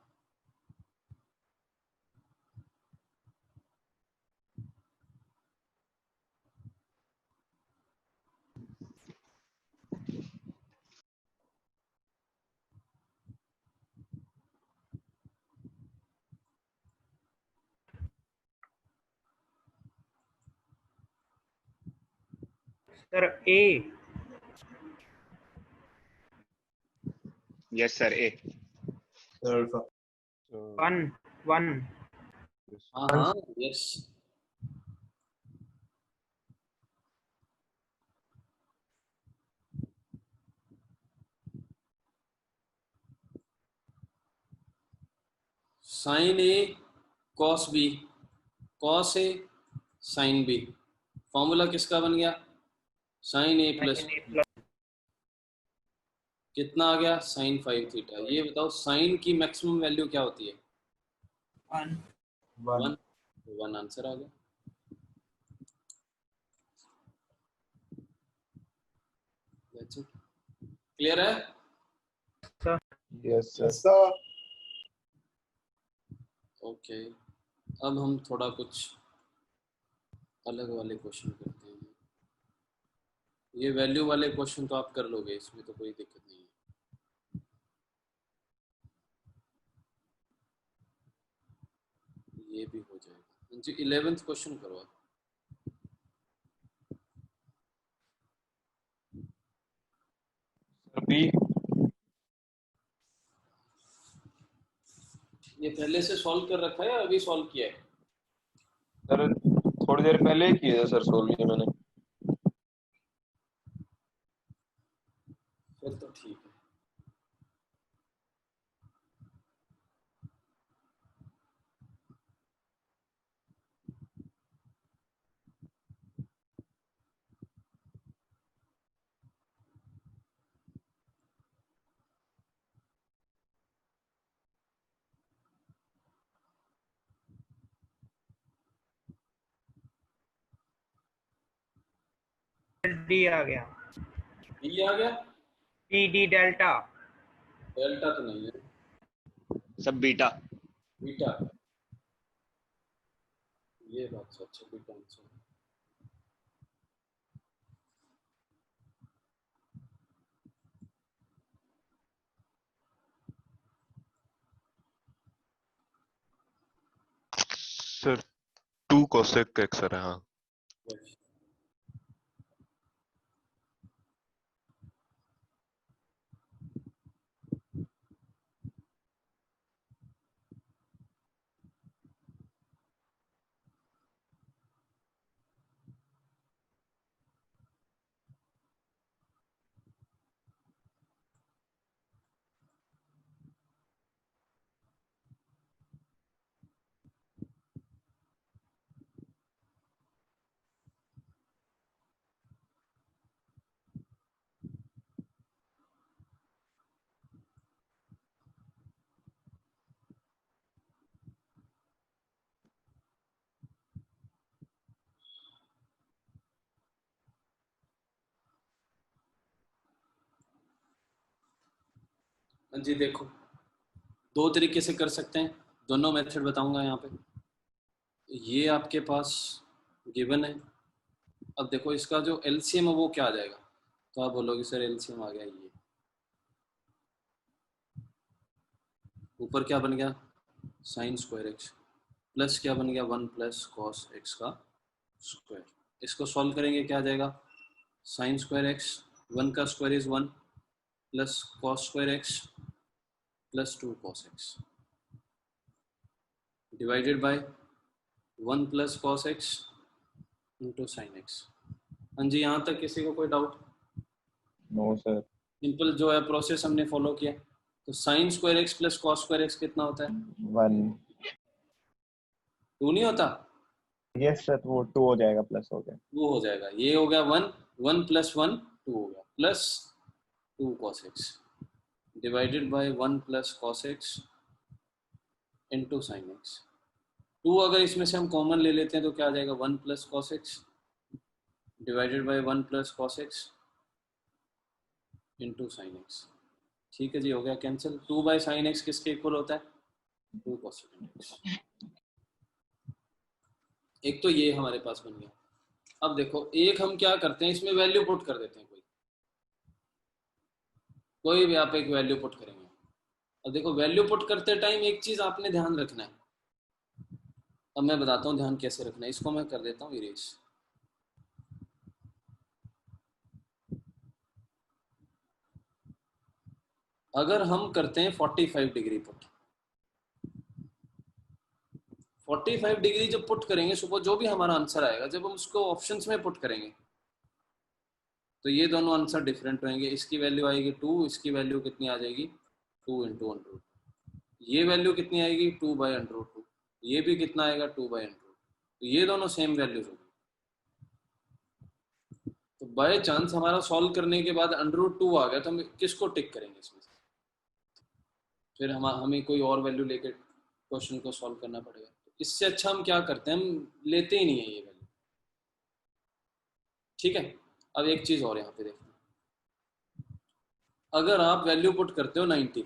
Sir A. Yes sir A. 1 हाँ हाँ yes. Sine A cos B, cos A sine B. Formula किसका बन गया? साइन ए प्लस कितना आ गया? Sine 5 theta. ये बताओ साइन की मैक्सिमम वैल्यू क्या होती है? 1। 1 आंसर आ गया। That's it. क्लियर है? Yes sir. ओके अब हम थोड़ा कुछ अलग वाले क्वेश्चन करते हैं। ये वैल्यू वाले क्वेश्चन तो आप कर लोगे, इसमें तो कोई दिक्कत नहीं है। ये भी हो जाएगा जी। 11th क्वेश्चन करो आप। बी। ये पहले से सॉल्व कर रखा है या अभी सॉल्व किया है? सर थोड़ी देर पहले ही किया सर, सोल्व किया मैंने। फिर तो ठीक है। डी आ गया, डी आ गया, डी डेल्टा। डेल्टा तो नहीं है, सब बीटा। बीटा। ये बात सच है, beta answer. Sir 2 cosec x है, हाँ। जी देखो, दो तरीके से कर सकते हैं, दोनों मेथड बताऊंगा यहाँ पे। ये आपके पास गिवन है। अब देखो इसका जो एलसीएम है वो क्या आ जाएगा, तो आप बोलोगे सर एलसीएम आ गया ये, ऊपर क्या बन गया साइन स्क्वायर एक्स, प्लस क्या बन गया 1 प्लस कॉस एक्स का स्क्वायर। इसको सॉल्व करेंगे क्या आ जाएगा, साइन स्क्वायर एक्स 1 का square is 1 plus cos square x plus 2 cos x divided by 1 plus cos x into sine x. हाँ जी, यहाँ तक किसी को कोई डाउट? No sir. सिंपल जो है प्रोसेस हमने फॉलो किया। तो sine square x plus cos square x कितना होता है? 1। 2 नहीं होता? यस सर, वो 2 हो जाएगा, प्लस हो गया, वो हो जाएगा, ये हो गया 1, 1 प्लस 1 2 हो गया, plus 2 cos x divided by 1 plus cos x into sine x. 2 अगर इसमें से हम कॉमन ले लेते हैं तो क्या आ जाएगा, 1 plus cos x divided by 1 plus cos x into sine x. ठीक है जी, हो गया कैंसिल। 2 बाय साइन एक्स किसके इक्वल होता है, 2 कोसेकेंड एक्स। एक तो ये हमारे पास बन गया। अब देखो एक हम क्या करते हैं, इसमें वैल्यू पुट कर देते हैं, कोई भी आप एक वैल्यू पुट करेंगे। अब देखो वैल्यू पुट करते टाइम एक चीज आपने ध्यान रखना है, अब मैं बताता हूँ ध्यान कैसे रखना है। इसको मैं कर देता हूँ इरेज। अगर हम करते हैं 45 डिग्री पुट, 45 डिग्री जब पुट करेंगे, सुबह जो भी हमारा आंसर आएगा जब हम उसको ऑप्शंस में पुट करेंगे तो ये दोनों आंसर डिफरेंट रहेंगे। इसकी वैल्यू आएगी 2, इसकी वैल्यू कितनी आ जाएगी 2 इंटू अंडर। ये वैल्यू कितनी आएगी 2 बाई अंडर 2, ये भी कितना आएगा 2 बाई अंडर। तो ये दोनों सेम वैल्यूज होगी। तो बाय चांस हमारा सॉल्व करने के बाद अंडर 2 आ गया तो हम किसको टिक करेंगे इसमें से? फिर हमें कोई और वैल्यू लेकर क्वेश्चन को सॉल्व करना पड़ेगा। तो इससे अच्छा हम क्या करते हैं, हम लेते ही नहीं है ये वैल्यू। ठीक है, अब एक चीज और यहाँ पे देखते हैं। अगर आप वैल्यू पुट करते हो 90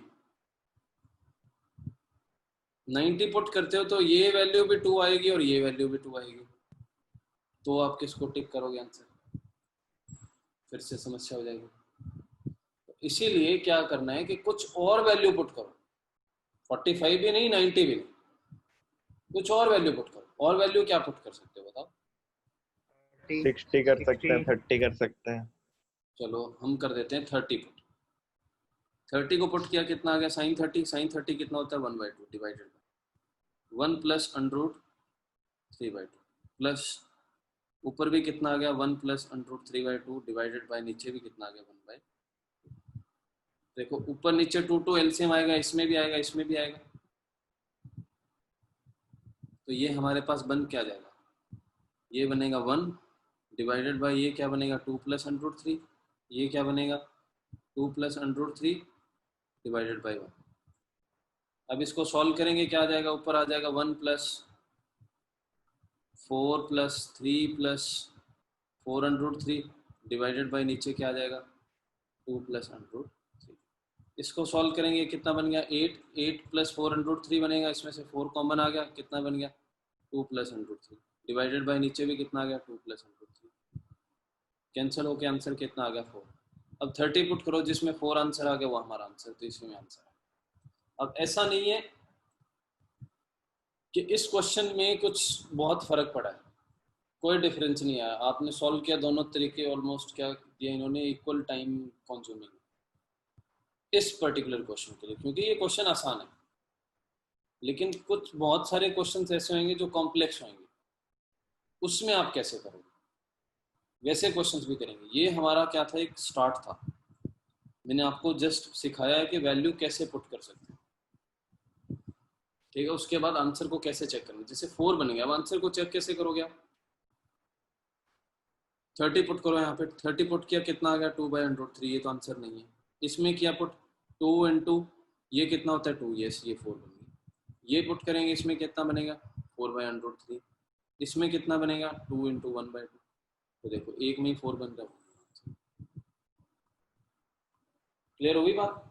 पुट करते हो तो ये वैल्यू भी 2 आएगी और ये वैल्यू भी 2 आएगी, तो आप किसको टिक करोगे आंसर? फिर से समस्या हो जाएगी। तो इसीलिए क्या करना है कि कुछ और वैल्यू पुट करो, 45 भी नहीं 90 भी नहीं, कुछ और वैल्यू पुट करो। और वैल्यू क्या पुट कर सकते हो बताओ? 60 कर सकते हैं, 30 कर सकते हैं। चलो हम कर देते हैं 30 पुट। 30 को पुट किया, कितना आ गया साइन 30। साइन 30 कितना होता है 1/2 divided by 1 plus under 3/2 plus ऊपर भी कितना आ गया 1 प्लस अंडर 3/2 डिवाइडेड बाय नीचे भी कितना आ गया 1/2। देखो ऊपर नीचे 2 एलसीएम आएगा, इसमें भी आएगा, इसमें भी आएगा। तो ये हमारे पास बन क्या जाएगा, ये बनेगा 1 डिवाइडेड बाय ये क्या बनेगा 2 प्लस अंडर 3, ये क्या बनेगा 2 प्लस अंडर 3 डिवाइडेड बाय 1। अब इसको सॉल्व करेंगे क्या आ जाएगा, ऊपर आ जाएगा 1 plus 4 plus 3 plus 4 under 3 divided by नीचे क्या आ जाएगा 2 प्लस अंडर 3। इसको सॉल्व करेंगे, कितना बन गया 8 प्लस 4 अंडर 3 बनेगा, इसमें से 4 कॉमन आ गया, कितना बन गया 2 प्लस अंडर 3 डिवाइडेड बाय नीचे भी कितना आ गया 2 प्लस अंडर 3, कैंसिल होके आंसर कितना आ गया 4। अब 30 पुट करो, जिसमें 4 आंसर आ गया वो हमारा आंसर, तो इसमें आंसर है। अब ऐसा नहीं है कि इस क्वेश्चन में कुछ बहुत फर्क पड़ा है, कोई डिफरेंस नहीं आया, आपने सॉल्व किया दोनों तरीके ऑलमोस्ट क्या दिया इन्होंने, इक्वल टाइम कंज्यूमिंग इस पर्टिकुलर क्वेश्चन के लिए, क्योंकि ये क्वेश्चन आसान है। लेकिन कुछ बहुत सारे क्वेश्चन ऐसे होंगे जो कॉम्प्लेक्स होंगे, उसमें आप कैसे करोगे, वैसे क्वेश्चंस भी करेंगे। ये हमारा क्या था, एक स्टार्ट था, मैंने आपको जस्ट सिखाया है कि वैल्यू कैसे पुट कर सकते हैं, ठीक है। उसके बाद आंसर को कैसे चेक करना, जैसे 4 बन गया, अब आंसर को चेक कैसे करोगे आप, 30 पुट करो, यहाँ पे 30 पुट किया, कितना आ गया 2 बाई अंडर 3, ये तो आंसर नहीं है। इसमें किया पुट 2 इंटू ये कितना होता है 2, यस ये 4 बन गया। ये पुट करेंगे, इसमें कितना बनेगा 4 बाई अंडर 3, इसमें कितना बनेगा 2 इंटू 1 बाई 2, तो देखो एक में ही 4 बन रहा है। क्लियर होगी बात?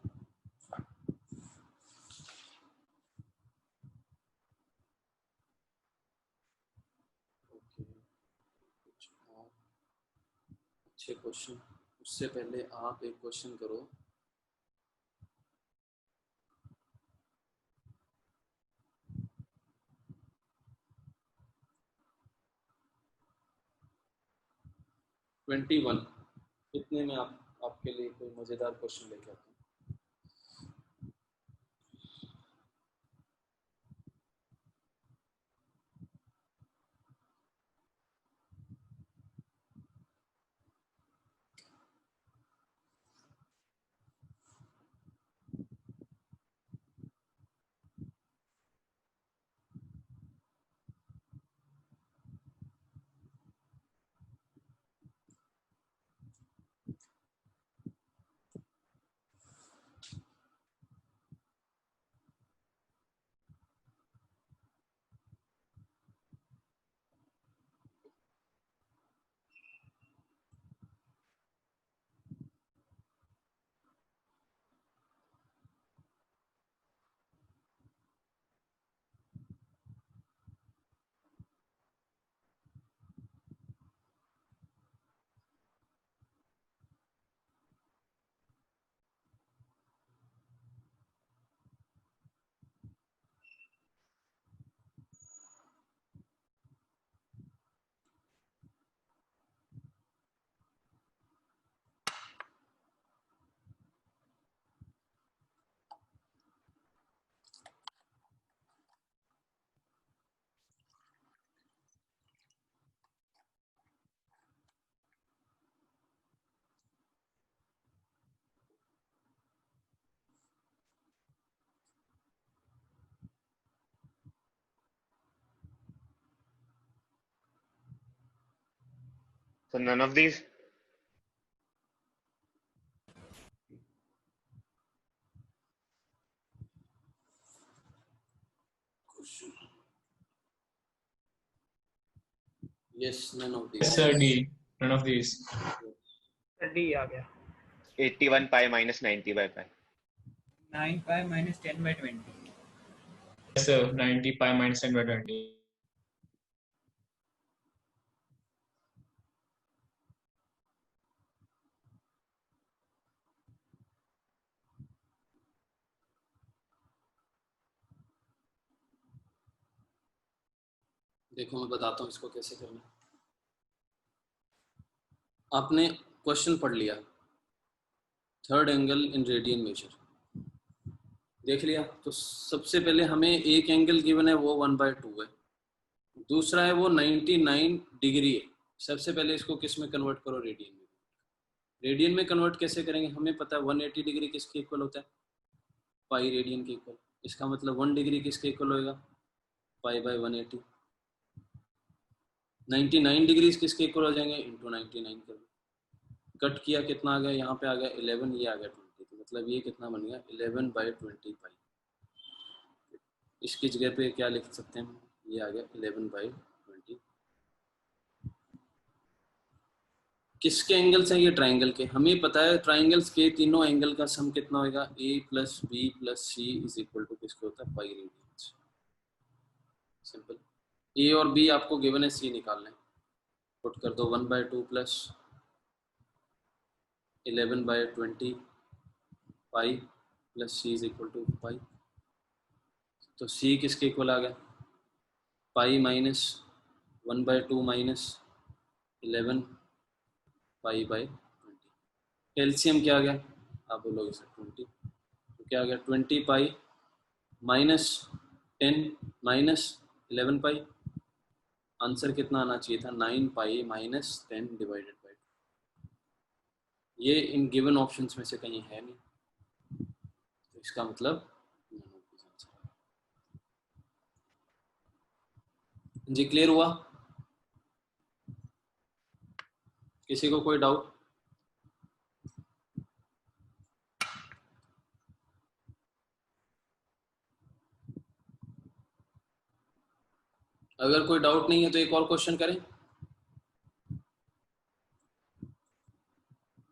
अच्छे क्वेश्चन, उससे पहले आप एक क्वेश्चन करो, इतने में आपके लिए कोई मजेदार क्वेश्चन लेके आता हूँ। So none of these? Yes, none of these. Yes, sir, D. None of these. D आ गया। 81 pi minus 90 by pi. 9 pi minus 10 by 20. Yes, sir. 90 pi minus 10 by 20. देखो मैं बताता हूँ इसको कैसे करना। आपने क्वेश्चन पढ़ लिया, third angle in radian major देख लिया, तो सबसे पहले हमें एक एंगल गिवन है वो 1/2 है, दूसरा है वो 99 डिग्री है। सबसे पहले इसको किस में कन्वर्ट करो, रेडियन में। रेडियन में कन्वर्ट कैसे करेंगे, हमें पता है 180 डिग्री किसके इक्वल होता है, पाई रेडियन के इक्वल। इसका मतलब 1 डिग्री किसके इक्वल होएगा, पाई बाय 180। 99 डिग्री किसके इक्वल हो जाएंगे, इंटू 99 कर कट किया, कितना आ गया, यहाँ पे आ गया 11, ये आ गया 20, तो मतलब ये कितना बन गया 11/20 पाई। इसकी जगह पे क्या लिख सकते हैं, ये आ गया 11/20। किसके एंगल्स हैं? ये ट्राइंगल के। हमें पता है ट्राइंगल्स के तीनों एंगल का सम कितना होगा? a plus B plus C is equal to किसके होता है? Pi radians. सिंपल। a और b आपको गिवन है, c निकालना है। पुट कर दो 1/2 plus 11/20 pi plus c is equal to pi. तो c किसके इक्वल आ गया? Pi minus 1/2 minus 11 pi by 20। LCM क्या आ गया? आप बोलोगे सर 20, तो क्या आ गया? 20 पाई माइनस 10 माइनस 11 पाई। आंसर कितना आना चाहिए था? 9 पाई माइनस 10 डिवाइडेड बाई। ये इन गिवन ऑप्शंस में से कहीं है नहीं, तो इसका मतलब जी क्लियर हुआ? किसी को कोई डाउट? अगर कोई डाउट नहीं है तो एक और क्वेश्चन करें।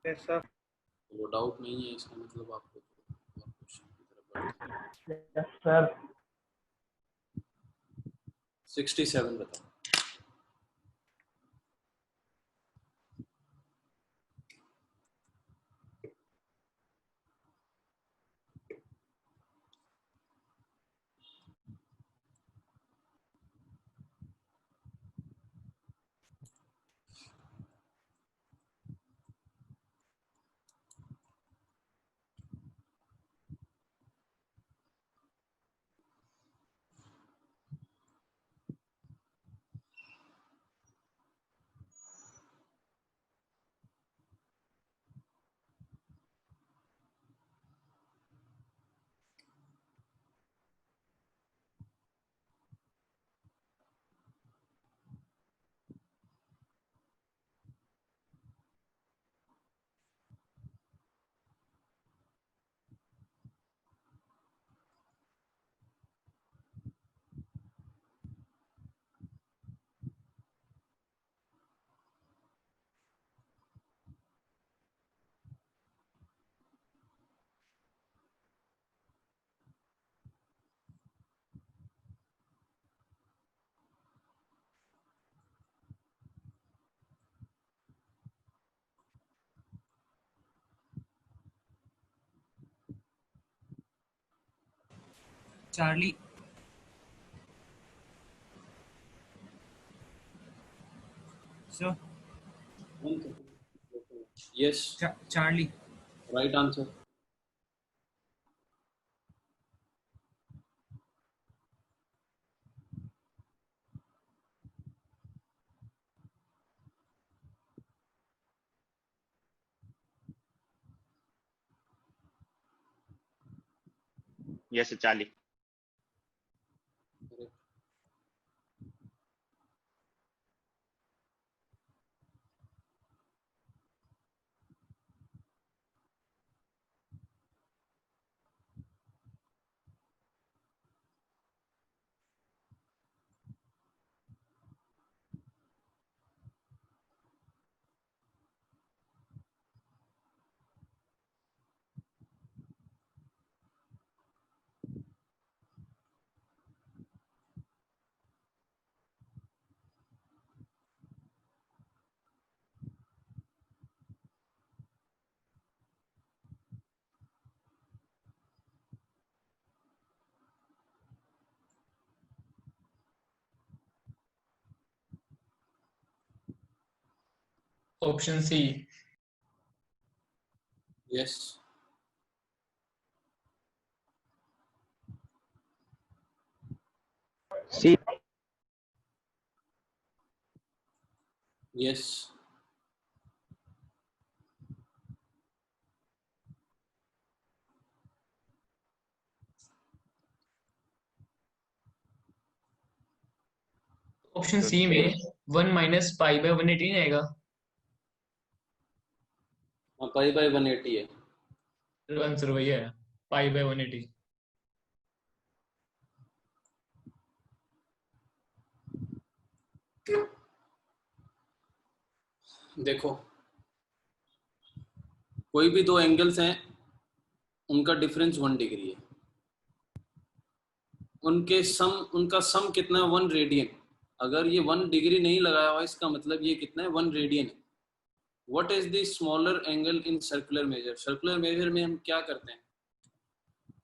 Yes sir. वो डाउट नहीं है इसका मतलब आपको क्वेश्चन की तरफ बढ़ते हैं। Yes sir. 67 बताओ। Charlie. So. Yes. Charlie. Right answer. Yes, Charlie. Option C. Yes. C. Yes. Option C में 1 माइनस पाई बाय 180 नहीं आएगा? हाँ, पाई बाय 180 है। तो आंसर वही है, पाई बाय 180। देखो कोई भी दो एंगल्स हैं, उनका डिफरेंस 1 डिग्री है, उनका सम कितना है? 1 रेडियन। अगर ये 1 डिग्री नहीं लगाया हुआ, इसका मतलब ये कितना है? 1 रेडियन है। What is the smaller angle in circular measure? Circular measure में हम क्या करते हैं?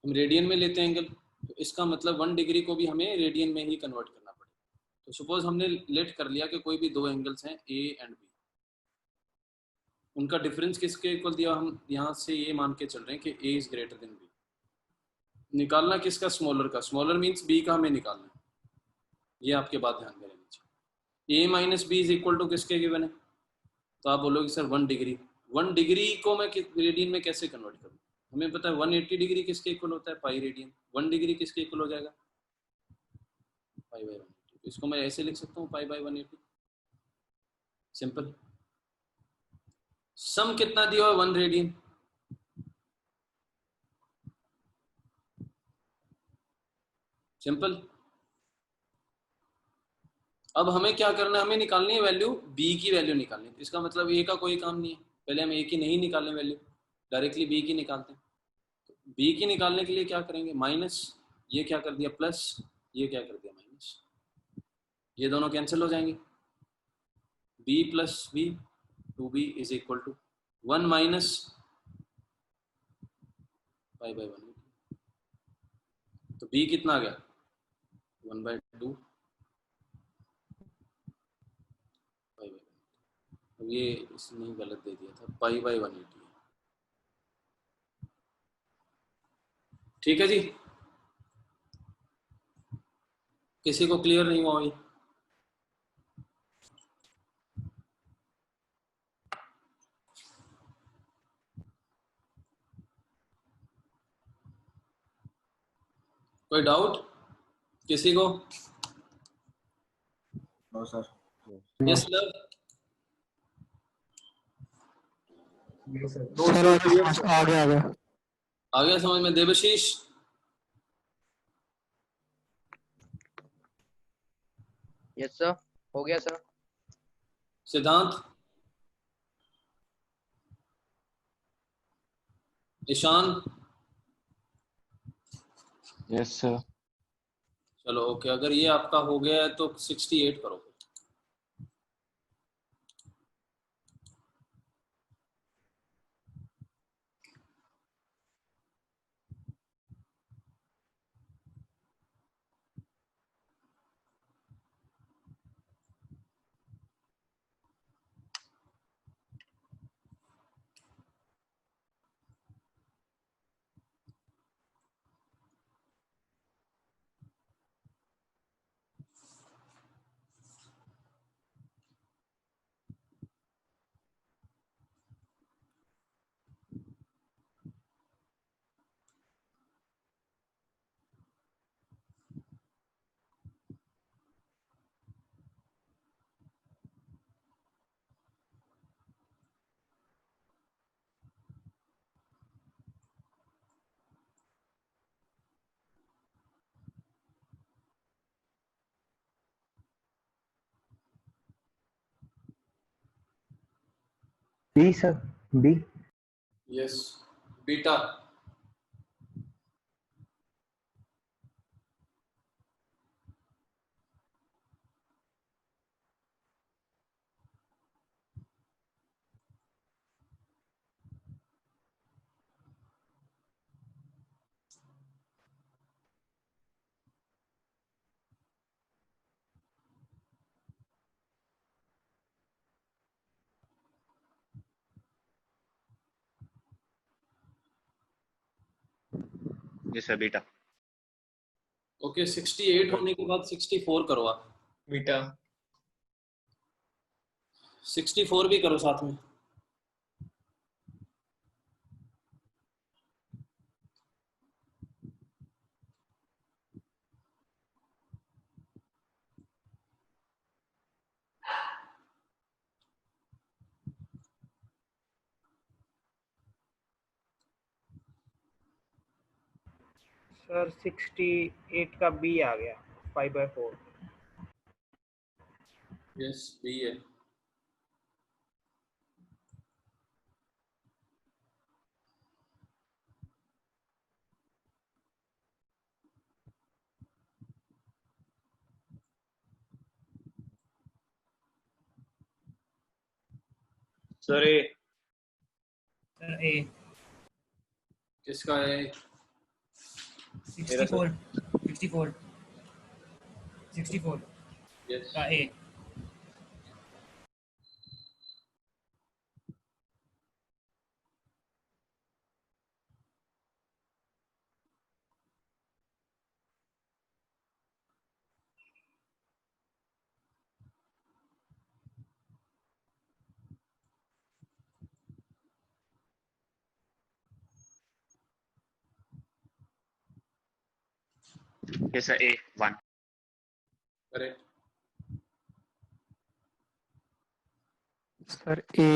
हम रेडियन में लेते हैं एंगल, तो इसका मतलब 1 डिग्री को भी हमें रेडियन में ही कन्वर्ट करना पड़ेगा। तो सपोज हमने लेट कर लिया कि कोई भी दो एंगल्स हैं ए एंड बी, उनका डिफरेंस किसके इक्वल दिया? हम यहाँ से ये मान के चल रहे हैं कि ए इज ग्रेटर देन बी। निकालना किसका? स्मॉलर का। स्मॉलर मीन्स बी का हमें निकालना है, ये आपके बात ध्यान में रहनी चाहिए। A minus B is equal to किसके गिवन है? तो आप बोलोगे सर 1 डिग्री। 1 डिग्री को मैं रेडियन में कैसे कन्वर्ट करूँ? हमें पता है 180 डिग्री किसके इक्वल होता है? Pi radian. 1 डिग्री किसके इक्वल हो जाएगा? Pi by 180। तो इसको मैं ऐसे लिख सकता हूँ, पाई बाई 180। सिंपल। सम कितना दिया हुआ? 1 रेडियन। सिंपल। अब हमें क्या करना है? हमें निकालनी है वैल्यू, बी की वैल्यू निकालनी है। इसका मतलब ए का कोई काम नहीं है, पहले हम ए की नहीं निकालने वैल्यू, डायरेक्टली बी की निकालते हैं। तो बी की निकालने के लिए क्या करेंगे? माइनस, ये क्या कर दिया? प्लस, ये क्या कर दिया? माइनस। ये दोनों कैंसिल हो जाएंगे। B plus B, 2b is equal to 1 minus pi by 1। तो b कितना आ गया? 1/2 पाई बाई 1। अब ये इसने गलत दे दिया था, पाई बाई 180। ठीक है जी, किसी को क्लियर नहीं हुआ? ये कोई डाउट किसी को? No sir. यस लव। आ गया आ गया समझ में? देवशीष? यस सर, हो गया sir. Siddhant? Ishaan? Yes sir. चलो ओके, अगर ये आपका हो गया है तो 68 करो। B sir, B. Yes, beta. जी सर, बीटा। ओके, 68 होने के बाद 64 करो आप। बीटा 64 भी करो साथ में। सर 68 का बी आ गया, 5/4। यस, बी है। सर ए। सर ए। किसका है? 64 64 64 यस का ए। Yes sir, A 1. Correct. Sir A.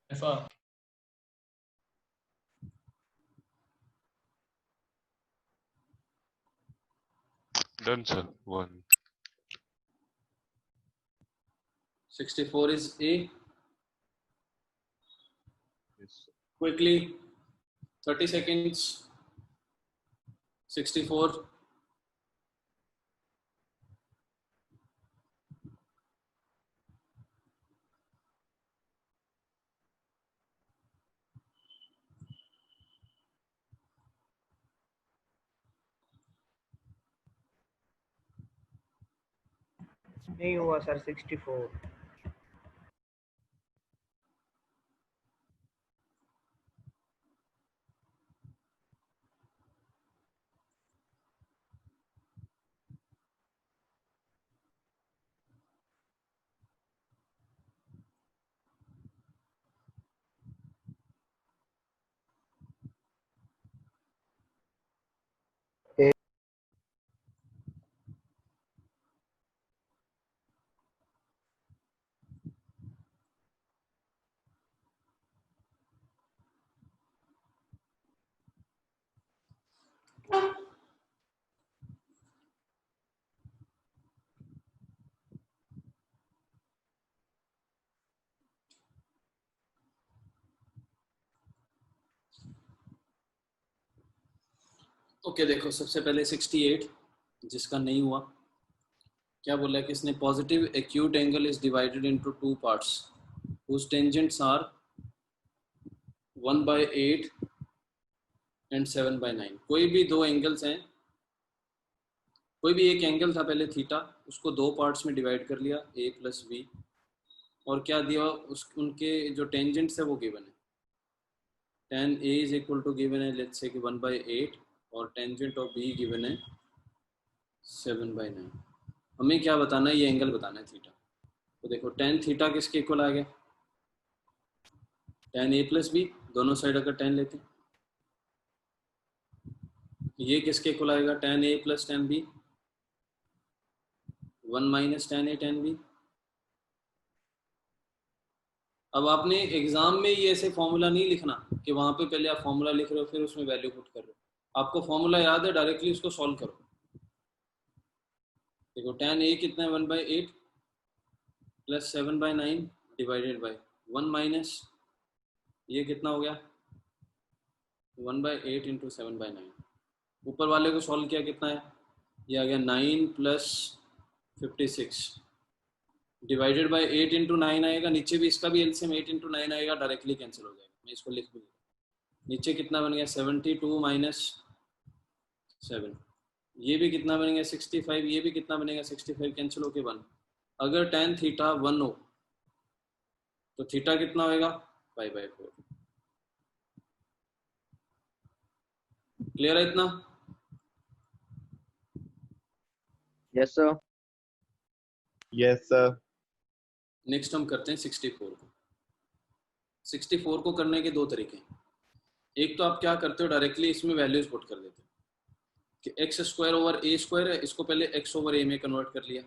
Alpha. Done, sir. 1. 64 is A. Yes, sir. Quickly, 30 seconds. 64. नहीं हुआ सर 64। ओके देखो, सबसे पहले 68 जिसका नहीं हुआ, क्या बोला है कि इसने positive acute angle is divided into two parts whose tangents are 1/8 and 7/9। कोई भी दो एंगल्स हैं, कोई भी एक एंगल था पहले थीटा, उसको दो पार्ट्स में डिवाइड कर लिया a प्लस बी, और क्या दिया उनके जो टेंजेंट्स है वो गिवन है। tan a is equal to given है लेट्स से कि 1/8 और टेंजेंट ऑफ b गिवन है 7/9। हमें क्या बताना है, ये एंगल बताना है थीटा। तो देखो tan थीटा किसके इक्वल आ गया, tan a प्लस बी, दोनों साइड अगर tan लेते हैं, ये किसके इक्वल आएगा, tan a plus tan b, 1 minus tan a tan b। अब आपने एग्जाम में ये ऐसे फॉर्मूला नहीं लिखना कि वहां पे पहले आप फॉर्मूला लिख रहे हो फिर उसमें वैल्यू पुट कर रहे हो। आपको फॉर्मूला याद है, डायरेक्टली उसको सॉल्व करो। देखो tan a कितना है 1/8 प्लस 7/9 डिवाइडेड बाय 1 माइनस ये कितना हो गया 1/8 इंटू 7/9। ऊपर वाले को सॉल्व किया कितना है, ये आ गया 9 प्लस 56 डिवाइडेड बाय 8 इंटू 9 आएगा, नीचे भी इसका भी एलसीएम 8 इंटू 9 आएगा, डायरेक्टली कैंसिल हो जाएगा। मैं इसको लिख दूंगा, नीचे कितना बन गया 72 माइनस 7, ये भी कितना बनेगा 65, ये भी कितना बनेगा 65, कैंसिल होके 1। अगर tan थीटा 1 हो तो थीटा कितना होएगा 5/4। क्लियर है इतना? Yes sir. Yes sir. Next हम करते हैं 64 को। 64 को करने के दो तरीके हैं। एक तो आप क्या करते हो, डायरेक्टली इसमें वैल्यूज पुट कर देते हो कि x square over A square है, इसको पहले एक्स ओवर ए में कन्वर्ट कर लिया,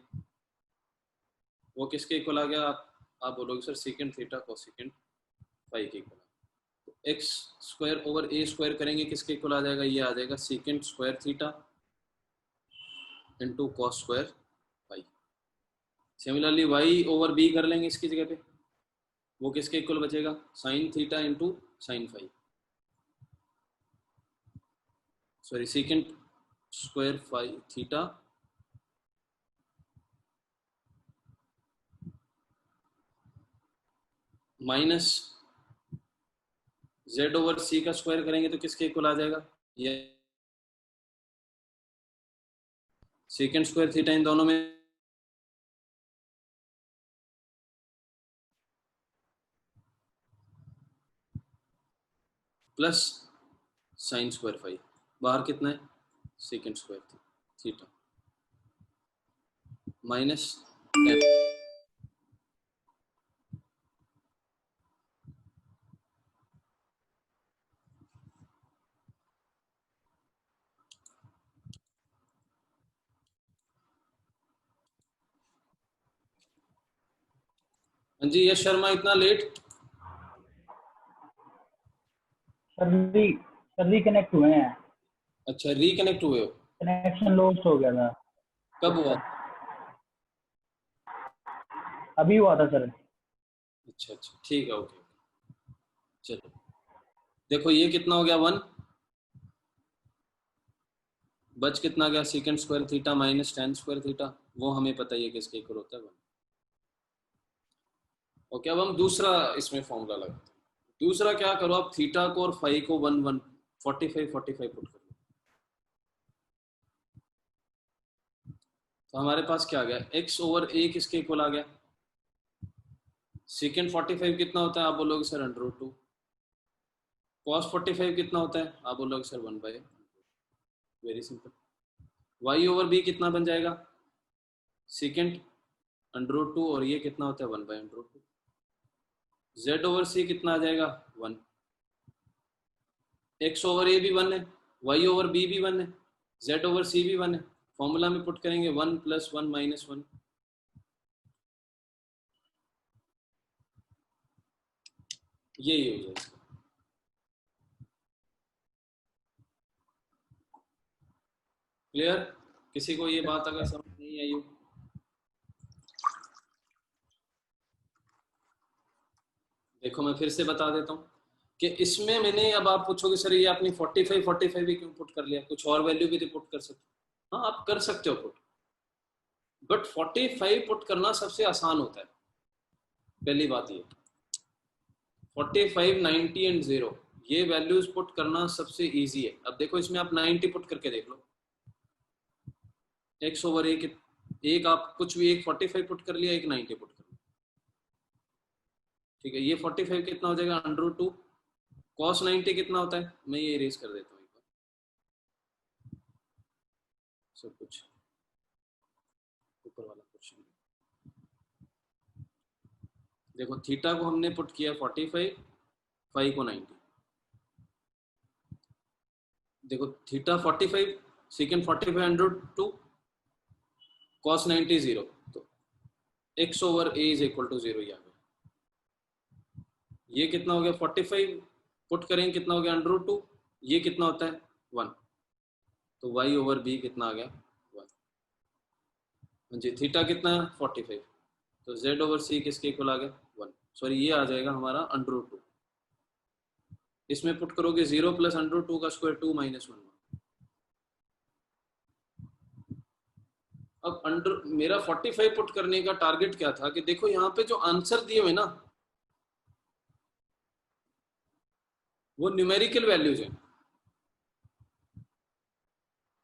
वो किसके इक्वल आ गया, आप बोलोगे sir secant theta cosecant phi के इक्वल। तो x square over A square करेंगे किसके इक्वल आ जाएगा, ये आ जाएगा secant square theta into cos square phi. Similarly Y over B कर लेंगे इसकी जगह पे, वो किसके इक्वल बचेगा, sine theta into sine phi, sorry secant square phi theta minus Z over C का स्क्वायर करेंगे तो किसके इक्वल आ जाएगा, ये सेकेंड स्क्वायर थीटा इन दोनों में प्लस साइन स्क्वायर फाई, बाहर कितना है second square theta minus ten. हाँ जी यश शर्मा, इतना लेट? सर रिकनेक्ट हुए हैं। अच्छा रिकनेक्ट हुए हो, कनेक्शन लॉस्ट हो गया था। कब हुआ? अभी हुआ था सर। अच्छा अच्छा ठीक है, ओके चलो देखो ये कितना हो गया 1, बच कितना गया second square theta minus ten square theta, वो हमें पता ही है किसके इक्वल होता है 1। ओके अब हम दूसरा इसमें फॉर्मूला लगाते हैं। दूसरा क्या करो आप, थीटा को और फाई को 1 1 45 45 पुट कर लो, तो हमारे पास क्या आ गया, x ओवर a किसके इक्वल आ गया, सेकेंड 45 कितना होता है, आप बोलोगे सर √2, cos 45 कितना होता है, आप बोलोगे sir 1/, very simple. y over b कितना बन जाएगा, सेकेंड √2 और ये कितना होता है 1/√2। z ओवर c कितना आ जाएगा 1, x ओवर a भी 1 है, y ओवर b भी 1 है, z ओवर c भी 1 है, फॉर्मूला में पुट करेंगे 1 + 1 - 1, यही हो जाएगा। क्लियर? किसी को ये बात अगर समझ नहीं आई हो, देखो मैं फिर से बता देता हूँ कि इसमें मैंने, अब आप पूछोगे सर ये आपने 45 45 भी क्यों पुट कर लिया, कुछ और वैल्यू भी तो पुट कर सकते हो। हाँ आप कर सकते हो पुट, बट 45 पुट करना सबसे आसान होता है, पहली बात ये। 45 90 एंड 0 ये वैल्यूज पुट करना सबसे इजी है। अब देखो इसमें आप 90 पुट करके देख लो, x ओवर एक आप कुछ भी, एक 45 पुट कर लिया, एक 90 पुट कर लिया, ठीक है। ये 45 कितना हो जाएगा √2, cos 90 कितना होता है, मैं ये इरेज कर देता हूँ एक बार सब कुछ, ऊपर वाला क्वेश्चन देखो, थीटा को हमने पुट किया 45, फाई को 90, देखो थीटा 45, सेकेंड 45 √2, cos 90 0, तो x ओवर a = 0 ही आ गया। ये कितना हो गया 45 पुट करेंगे कितना हो गया √2, ये कितना होता है 1, तो y ओवर b कितना आ गया 1। जी थीटा कितना है 45, तो z ओवर c किसके इक्वल आ गया 1, सॉरी ये आ जाएगा हमारा √2, इसमें पुट करोगे 0 + √2 का स्क्वायर 2 - 1। अब मेरा 45 पुट करने का टारगेट क्या था कि देखो यहाँ पे जो आंसर दिए हुए ना वो न्यूमेरिकल वैल्यूज हैं,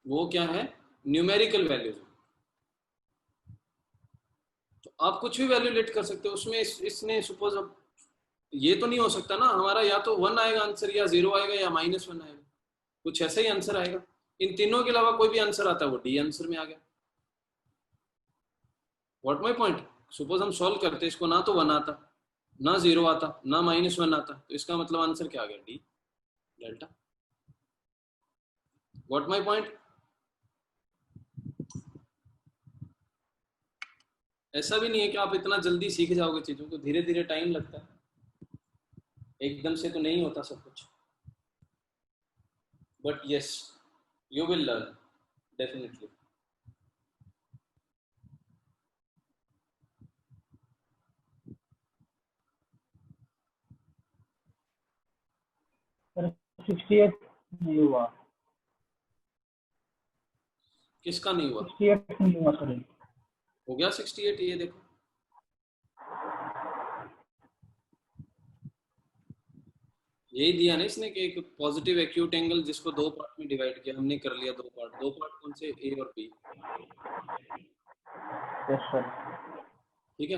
वो क्या है न्यूमेरिकल वैल्यूज है, तो आप कुछ भी वैल्यू लेट कर सकते हो उसमें। इसने सपोज अब ये तो नहीं हो सकता ना हमारा, या तो 1 आएगा आंसर, या 0 आएगा, या -1 आएगा, कुछ ऐसा ही आंसर आएगा। इन तीनों के अलावा कोई भी आंसर आता है वो डी आंसर में आ गया। व्हाट माय पॉइंट, सपोज हम सॉल्व करते इसको, ना तो 1 आता, ना 0 आता, ना -1 आता, तो इसका मतलब आंसर क्या आ गया D delta. What my point, ऐसा भी नहीं है कि आप इतना जल्दी सीख जाओगे चीजों को, धीरे धीरे टाइम लगता है, एकदम से तो नहीं होता सब कुछ, but yes you will learn definitely. Sir 68 नहीं हुआ। किसका नहीं हुआ? 68 नहीं हुआ सर। हो गया 68, ये देखो यही दिया ना इसने कि एक पॉजिटिव एक्यूट एंगल जिसको दो पार्ट में डिवाइड किया, हमने कर लिया दो पार्ट कौन से? ए और बी। Yes sir. ठीक है,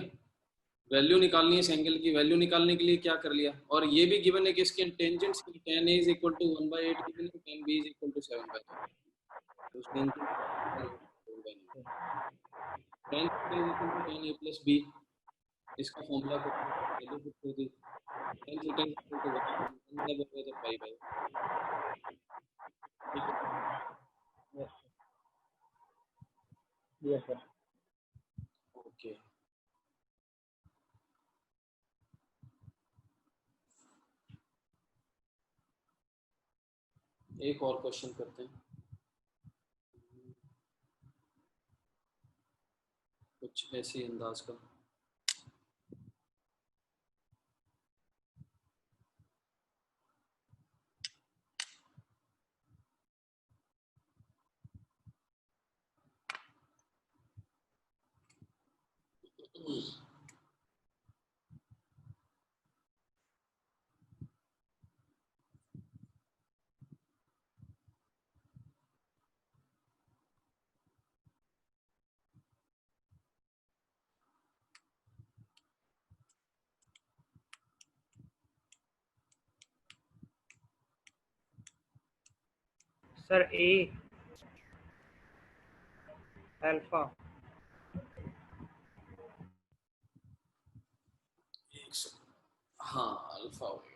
वैल्यू निकालनी है इस एंगल की, वैल्यू निकालने के लिए क्या कर लिया, और ये भी गिवन है कि इसके टेंजेंट्स की tan A = 1/8 गिवन है, tan B = 7/9, तो उस tan A + B, इसका फॉर्मूला को वैल्यू पुट कर दी, tan θ = 1 पाई बाय। ठीक है, यस सर। ओके एक और क्वेश्चन करते हैं, कुछ ऐसे अंदाज का। सर ए अल्फा। हाँ अल्फा होगा।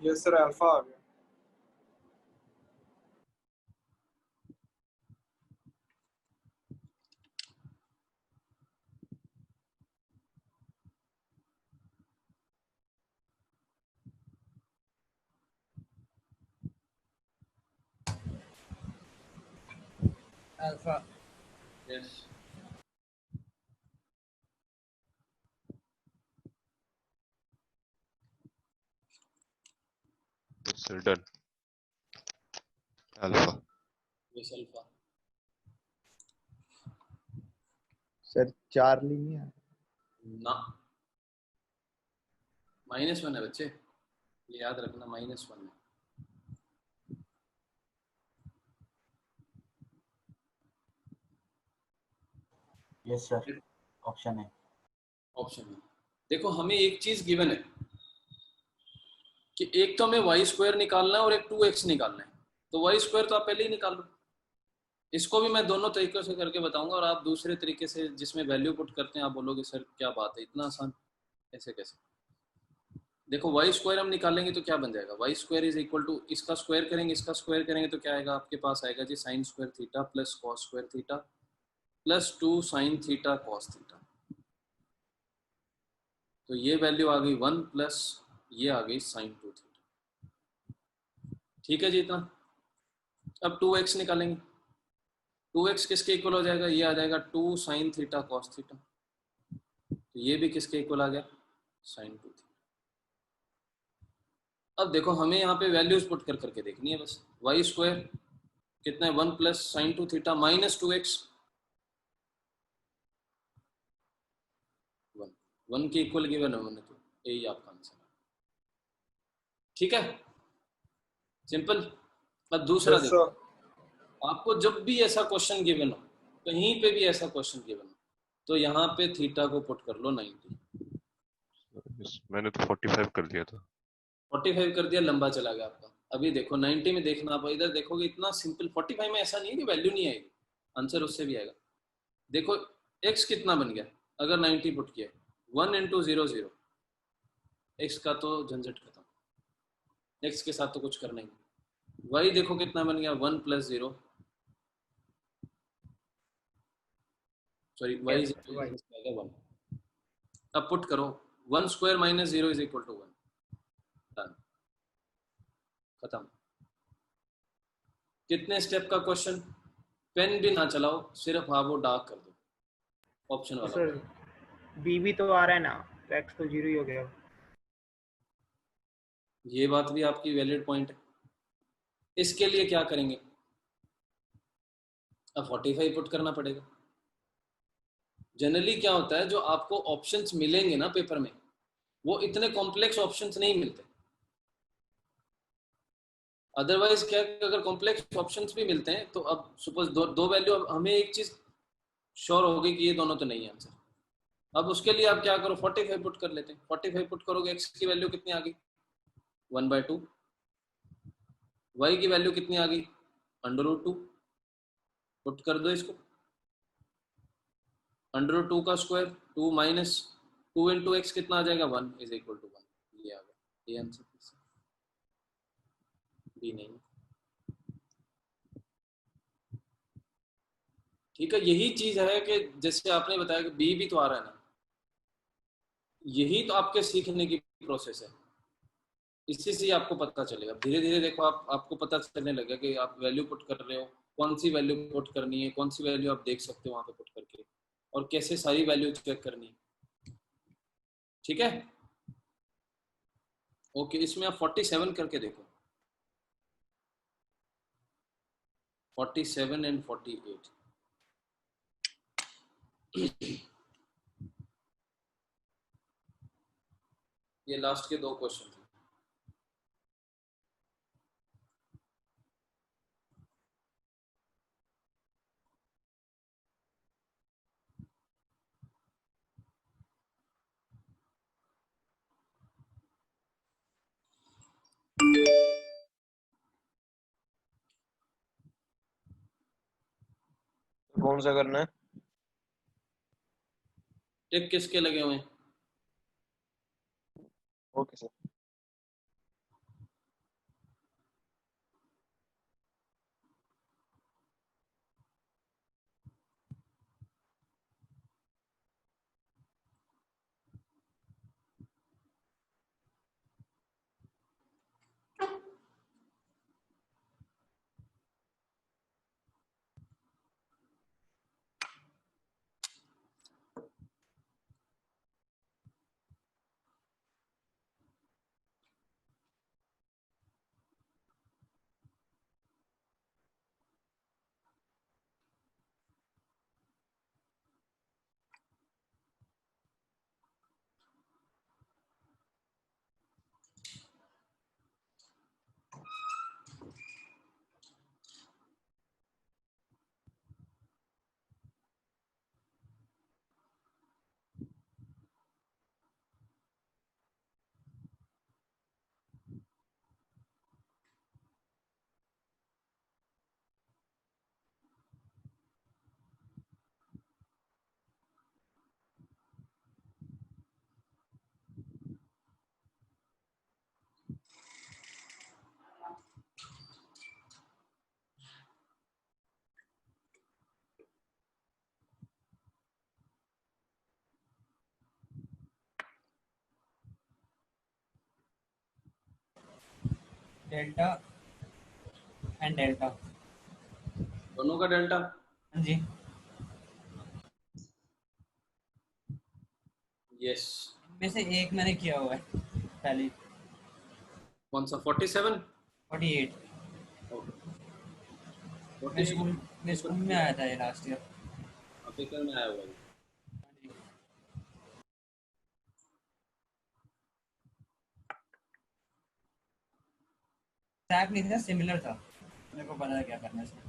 यस सर अल्फा आ गया। Alpha. Yes sir done, alpha. Yes alpha. Sir Charlie नहीं है ना, -1 है बच्चे, ये याद रखना, -1 है। यस सर, ऑप्शन है। ऑप्शन है, देखो हमें एक चीज गिवन है कि एक तो हमें y² निकालना है और एक 2x निकालना है, तो y² तो आप पहले ही निकाल लो। इसको भी मैं दोनों तरीकों से करके बताऊंगा, और आप दूसरे तरीके से जिसमें वैल्यू पुट करते हैं आप बोलोगे सर क्या बात है, इतना आसान ऐसे कैसे। देखो y² हम निकालेंगे तो क्या बन जाएगा, y² = इसका स्क्वायर करेंगे, इसका स्क्वायर करेंगे तो क्या आएगा आपके पास, आएगा जी sin² θ + cos² θ + 2 sin θ cos θ। तो ये वैल्यू आ गई 1 प्लस ये आ गई sin 2θ। ठीक है जी इतना। अब 2x निकालेंगे, 2x किसके इक्वल हो जाएगा, ये आ जाएगा 2 sin θ cos θ, तो ये भी किसके इक्वल आ गया, sin 2θ। अब देखो हमें यहाँ पे वैल्यूज पुट कर करके देखनी है बस। y² कितना है, 1 प्लस sin 2θ माइनस 2x, 1 के इक्वल गिवन है मैंने, तो यही आपका आंसर है। ठीक है, सिंपल। अब दूसरा देखो, आपको जब भी ऐसा क्वेश्चन गिवन हो, कहीं पे भी ऐसा क्वेश्चन गिवन हो, तो यहाँ पे थीटा को पुट कर लो 90। मैंने तो 45 कर दिया था। 45 कर दिया, लंबा चला गया आपका। अभी देखो 90 में देखना, आप इधर देखोगे इतना सिंपल। 45 में ऐसा नहीं है कि वैल्यू नहीं आएगी, आंसर उससे भी आएगा। देखो x कितना बन गया अगर 90 पुट किया, 1 इंटू 0 0, x का तो झंझट खत्म, x के साथ तो कुछ करना ही नहीं। y देखो कितना बन गया, 1 plus 0, sorry y Yes, sir, y. 1। अब पुट करो 1 square minus 0 is equal to 1, done, खत्म। कितने स्टेप का क्वेश्चन, पेन भी ना चलाओ, सिर्फ हाँ वो डार्क कर दो ऑप्शन वाला। सर b भी तो आ रहा है ना, तो x तो 0 ही हो गया। ये बात भी आपकी वैलिड पॉइंट है। इसके लिए क्या करेंगे, अब 45 पुट करना पड़ेगा। जनरली क्या होता है, जो आपको ऑप्शंस मिलेंगे ना पेपर में, वो इतने कॉम्प्लेक्स ऑप्शंस नहीं मिलते। अदरवाइज क्या है कि अगर कॉम्प्लेक्स ऑप्शंस भी मिलते हैं तो अब सपोज दो वैल्यू, हमें एक चीज श्योर हो गई कि ये दोनों तो नहीं है आंसर। अब उसके लिए आप क्या करो, 45 पुट कर लेते हैं। 45 पुट करोगे, एक्स की वैल्यू कितनी आ गई, 1/2, वाई की वैल्यू कितनी आ गई, √2, पुट कर दो इसको, √2 का स्क्वायर 2 माइनस 2 इंटू एक्स कितना आ जाएगा, 1 इज इक्वल टू 1। ये आ गया, ये आंसर भी नहीं। ठीक है, यही चीज है कि जैसे आपने बताया कि बी भी तो आ रहा है ना, यही तो आपके सीखने की प्रोसेस है। इसी से आपको पता चलेगा धीरे धीरे। देखो आपको पता चलने लगेगा कि आप वैल्यू पुट कर रहे हो, कौन सी वैल्यू पुट करनी है, कौन सी वैल्यू आप देख सकते हो वहां पे पुट करके, और कैसे सारी वैल्यू चेक करनी है। ठीक है, ओके। इसमें आप 47 करके देखो, 47 एंड 48। ये लास्ट के 2 क्वेश्चन थे। कौन सा करना है? टिक किसके लगे हुए हैं, okay sir. Delta and delta, दोनों का डेल्टा। हाँ जी। यस, इनमें से एक मैंने किया हुआ है पहले। कौन सा, 47? 48। मेरे स्कूल में आया था ये लास्ट ईयर। पेपर में आया हुआ है। स्टैक नहीं था, सिमिलर था, मेरे को पता है क्या करना है इसमें।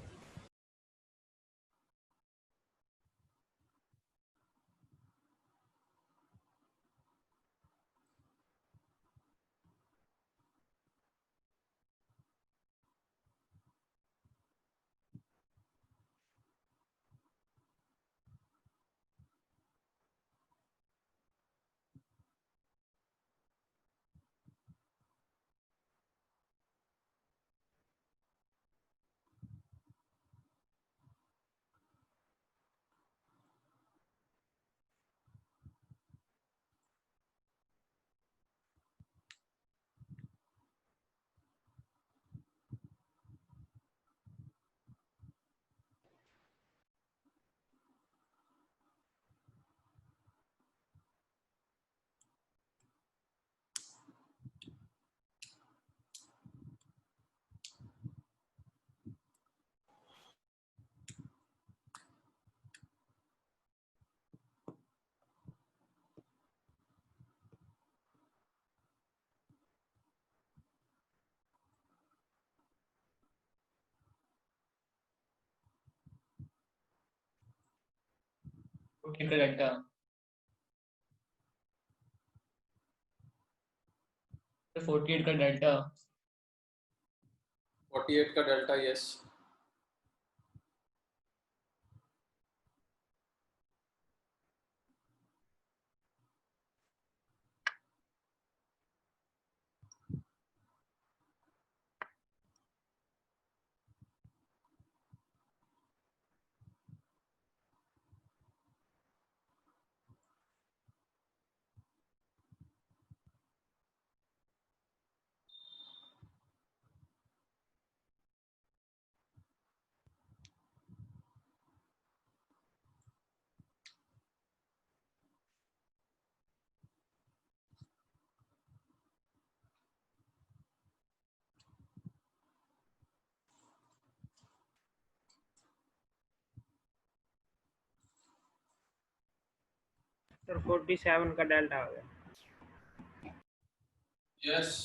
48 का डेल्टा, तो 48 का डेल्टा, 48 का डेल्टा, यस। सर 47 का डेल्टा हो गया। यस।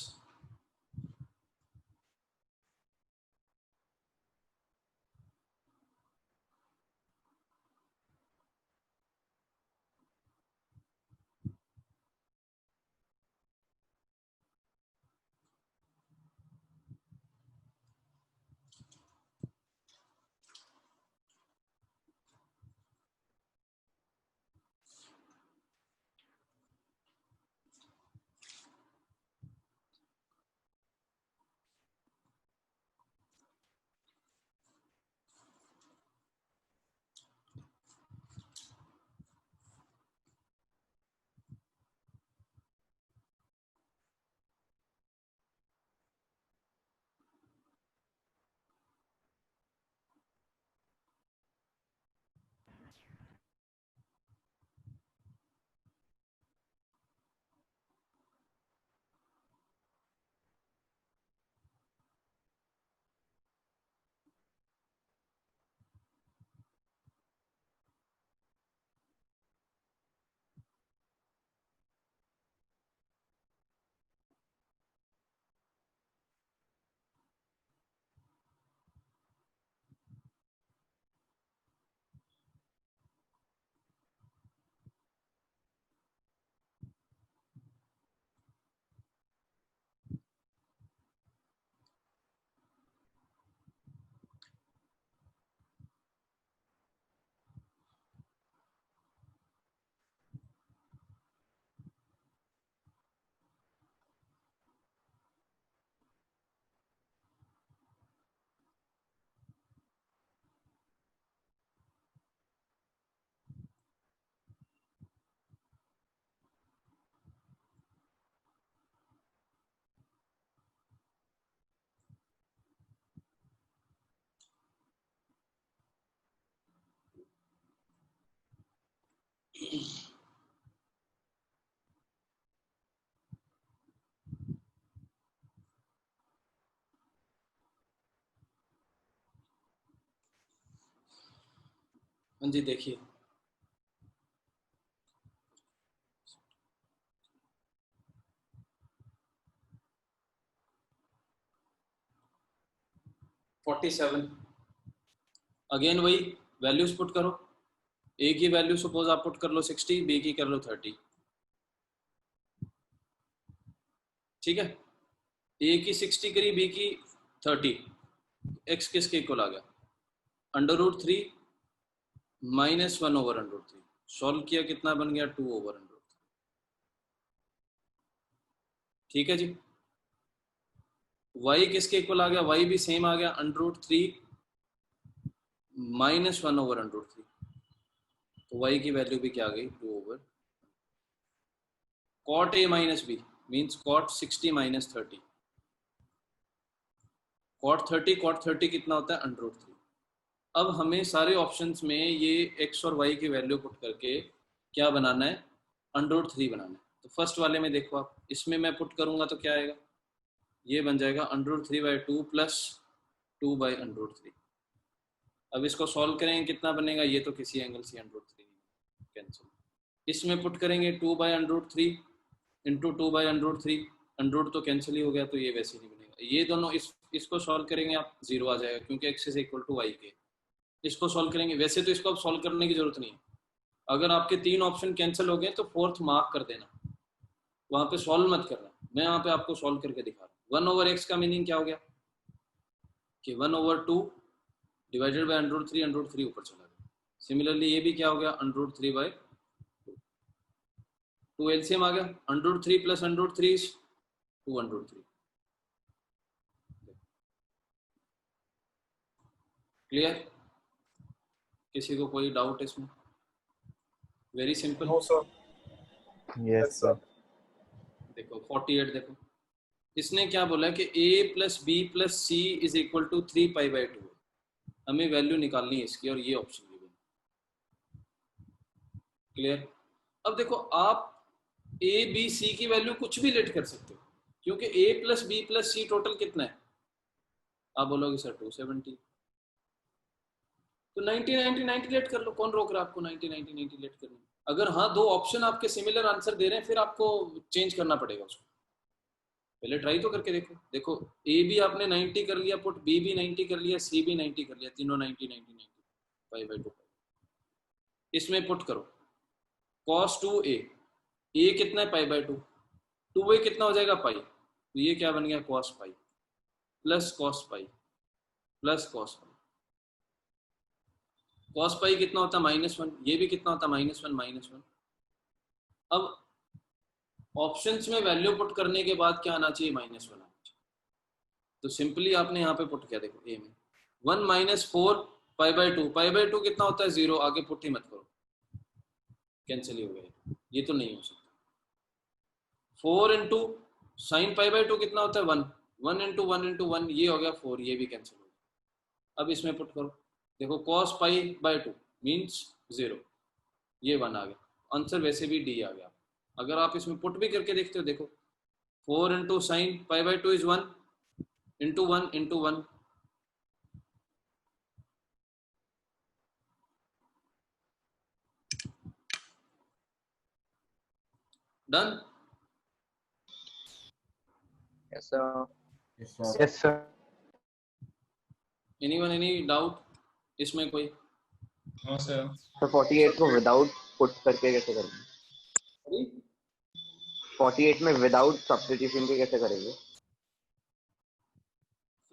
हाँ जी, देखिए अगेन वही वैल्यूज पुट करो। ए की वैल्यू सपोज आप पुट कर लो 60, बी की कर लो 30, ठीक है। ए की 60 करी, बी की 30, एक्स किसके इक्वल आ गया? √3 -1 ओवर √3। सॉल्व किया, कितना बन गया? 2 ओवर √3। ठीक है जी। y किसके इक्वल आ गया? y भी सेम आ गया, √3 -1 ओवर √3। तो y की वैल्यू भी क्या आ गई? 2 over. cot a minus b means cot 60 minus 30। cot 30 कितना होता है? √3। अब हमें सारे ऑप्शंस में ये x और y की वैल्यू पुट करके क्या बनाना है? √3 बनाना है। तो फर्स्ट वाले में देखो आप, इसमें मैं पुट करूंगा तो क्या आएगा? ये बन जाएगा √3/2 प्लस 2/√3। अब इसको सॉल्व करेंगे, कितना बनेगा? ये तो किसी एंगल से √3 कैंसिल। इसमें पुट करेंगे 2/√3 इंटू 2/√3, √ तो कैंसिल ही हो गया, तो ये वैसे नहीं बनेगा। ये दोनों इसको सॉल्व करेंगे आप, 0 आ जाएगा क्योंकि x is equal to y के। इसको सॉल्व करेंगे, वैसे तो इसको अब सॉल्व करने की जरूरत नहीं है, अगर आपके 3 ऑप्शन कैंसिल हो गए तो 4th मार्क कर देना, वहां पे सॉल्व मत करना। मैं यहाँ पे आपको सॉल्व करके दिखा रहा हूँ। 1/x का मीनिंग क्या हो गया कि 1/2 डिवाइडेड बाय √3 ऊपर चला गया। सिमिलरली ये भी क्या हो गया, √3/2। 2 एलसीएम आ गया, √3 + √3 इज 2√3। क्लियर? किसी को कोई डाउट इसमें? Very simple. No sir. Yes sir. देखो 48 देखो, इसने क्या बोला कि a + b + c = 3π/2। हमें वैल्यू निकालनी है इसकी और ये ऑप्शन गिवन। क्लियर? अब देखो आप a b c की वैल्यू कुछ भी लेट कर सकते हो, क्योंकि a + b + c टोटल कितना है? आप बोलोगे सर 270, तो 90 90 90 लेट कर लो। कौन रोक रहा है आपको 90 90 90 लेट करने? अगर हाँ 2 ऑप्शन आपके सिमिलर आंसर दे रहे हैं, फिर आपको चेंज करना पड़ेगा उसको। पहले ट्राई तो करके देखो। देखो ए भी आपने 90 कर लिया पुट, बी भी 90 कर लिया, सी भी 90 कर लिया, तीनों 90 90 90 5/2। इसमें पुट करो cos 2a, a कितना है π/2, 2a कितना हो जाएगा पाई, तो ये क्या बन गया cos pi plus cos pi plus cos पाई। cos पाई कितना होता है -1, ये भी कितना होता है -1 -1। अब ऑप्शंस में वैल्यू पुट करने के बाद क्या आना चाहिए, -1 आना चाहिए। तो सिंपली आपने यहाँ पे पुट किया, देखो ए में 1 - 4 π/2, π/2 कितना होता है 0, आगे पुट ही मत करो, कैंसिल ही हो गया, ये तो नहीं हो सकता। 4 × sin π/2 कितना होता है 1, 1 × 1 × 1 ये हो गया 4, ये भी कैंसिल हो गया। अब इसमें पुट करो, देखो cos π/2 मीन्स 0, ये 1 आ गया, आंसर वैसे भी डी आ गया। अगर आप इसमें पुट भी करके देखते हो, देखो 4 × sin π/2 is 1 × 1 × 1, done. Yes sir. Yes sir. Anyone any doubt इसमें कोई? हाँ सर। तो 48 को विदाउट पुट करके कैसे करेंगे? 48 में विदाउट सब्स्टिट्यूशन के कैसे करेंगे?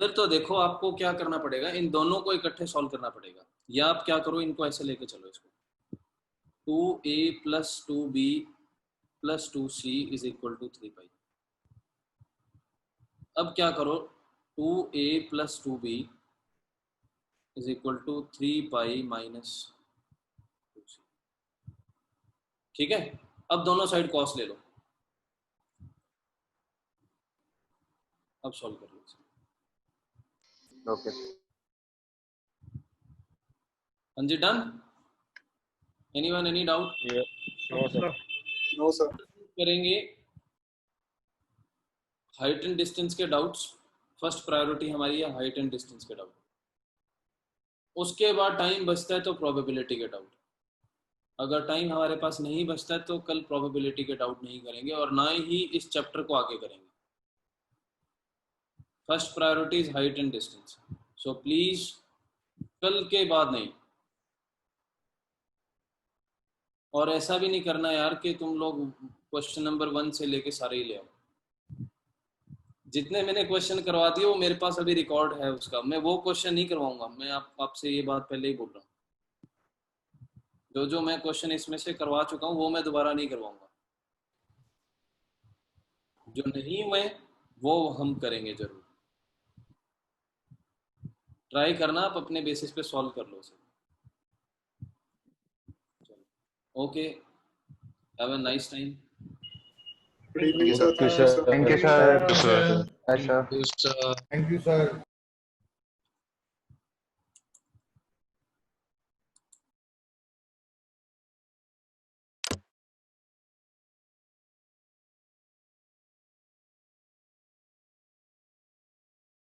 फिर तो देखो आपको क्या करना पड़ेगा, इन दोनों को इकट्ठे सॉल्व करना पड़ेगा। या आप क्या करो, इनको ऐसे लेके चलो, इसको 2a + 2b + 2c = 3π। अब क्या करो, 2a + 2b = 3π - 2c। ठीक है, अब दोनों साइड कॉस ले लो, अब सॉल्व कर लो। ओके हाँ जी, done. Anyone any doubt? No sir. करेंगे हाइट एंड डिस्टेंस के डाउट्स। फर्स्ट प्रायोरिटी हमारी है हाइट एंड डिस्टेंस के डाउट। उसके बाद टाइम बचता है तो प्रोबेबिलिटी के डाउट। अगर टाइम हमारे पास नहीं बचता है तो कल प्रोबेबिलिटी के डाउट नहीं करेंगे और ना ही इस चैप्टर को आगे करेंगे। First priority is height and distance, so please कल के बाद नहीं। और ऐसा भी नहीं करना यार कि तुम लोग क्वेश्चन नंबर 1 से लेके सारे ही ले आओ। जितने मैंने क्वेश्चन करवा दिए वो मेरे पास अभी रिकॉर्ड है उसका, मैं वो क्वेश्चन नहीं करवाऊंगा। मैं आपसे ये बात पहले ही बोल रहा हूँ, जो मैं क्वेश्चन इसमें से करवा चुका हूँ वो मैं दोबारा नहीं करवाऊंगा। जो नहीं हुए वो हम करेंगे जरूर। ट्राई करना, आप अपने बेसिस पे सॉल्व कर लो उसे। Okay, have a nice time. Good evening, sir. Thank you, sir. Thank you, sir. Thank you, sir. Thank you, sir.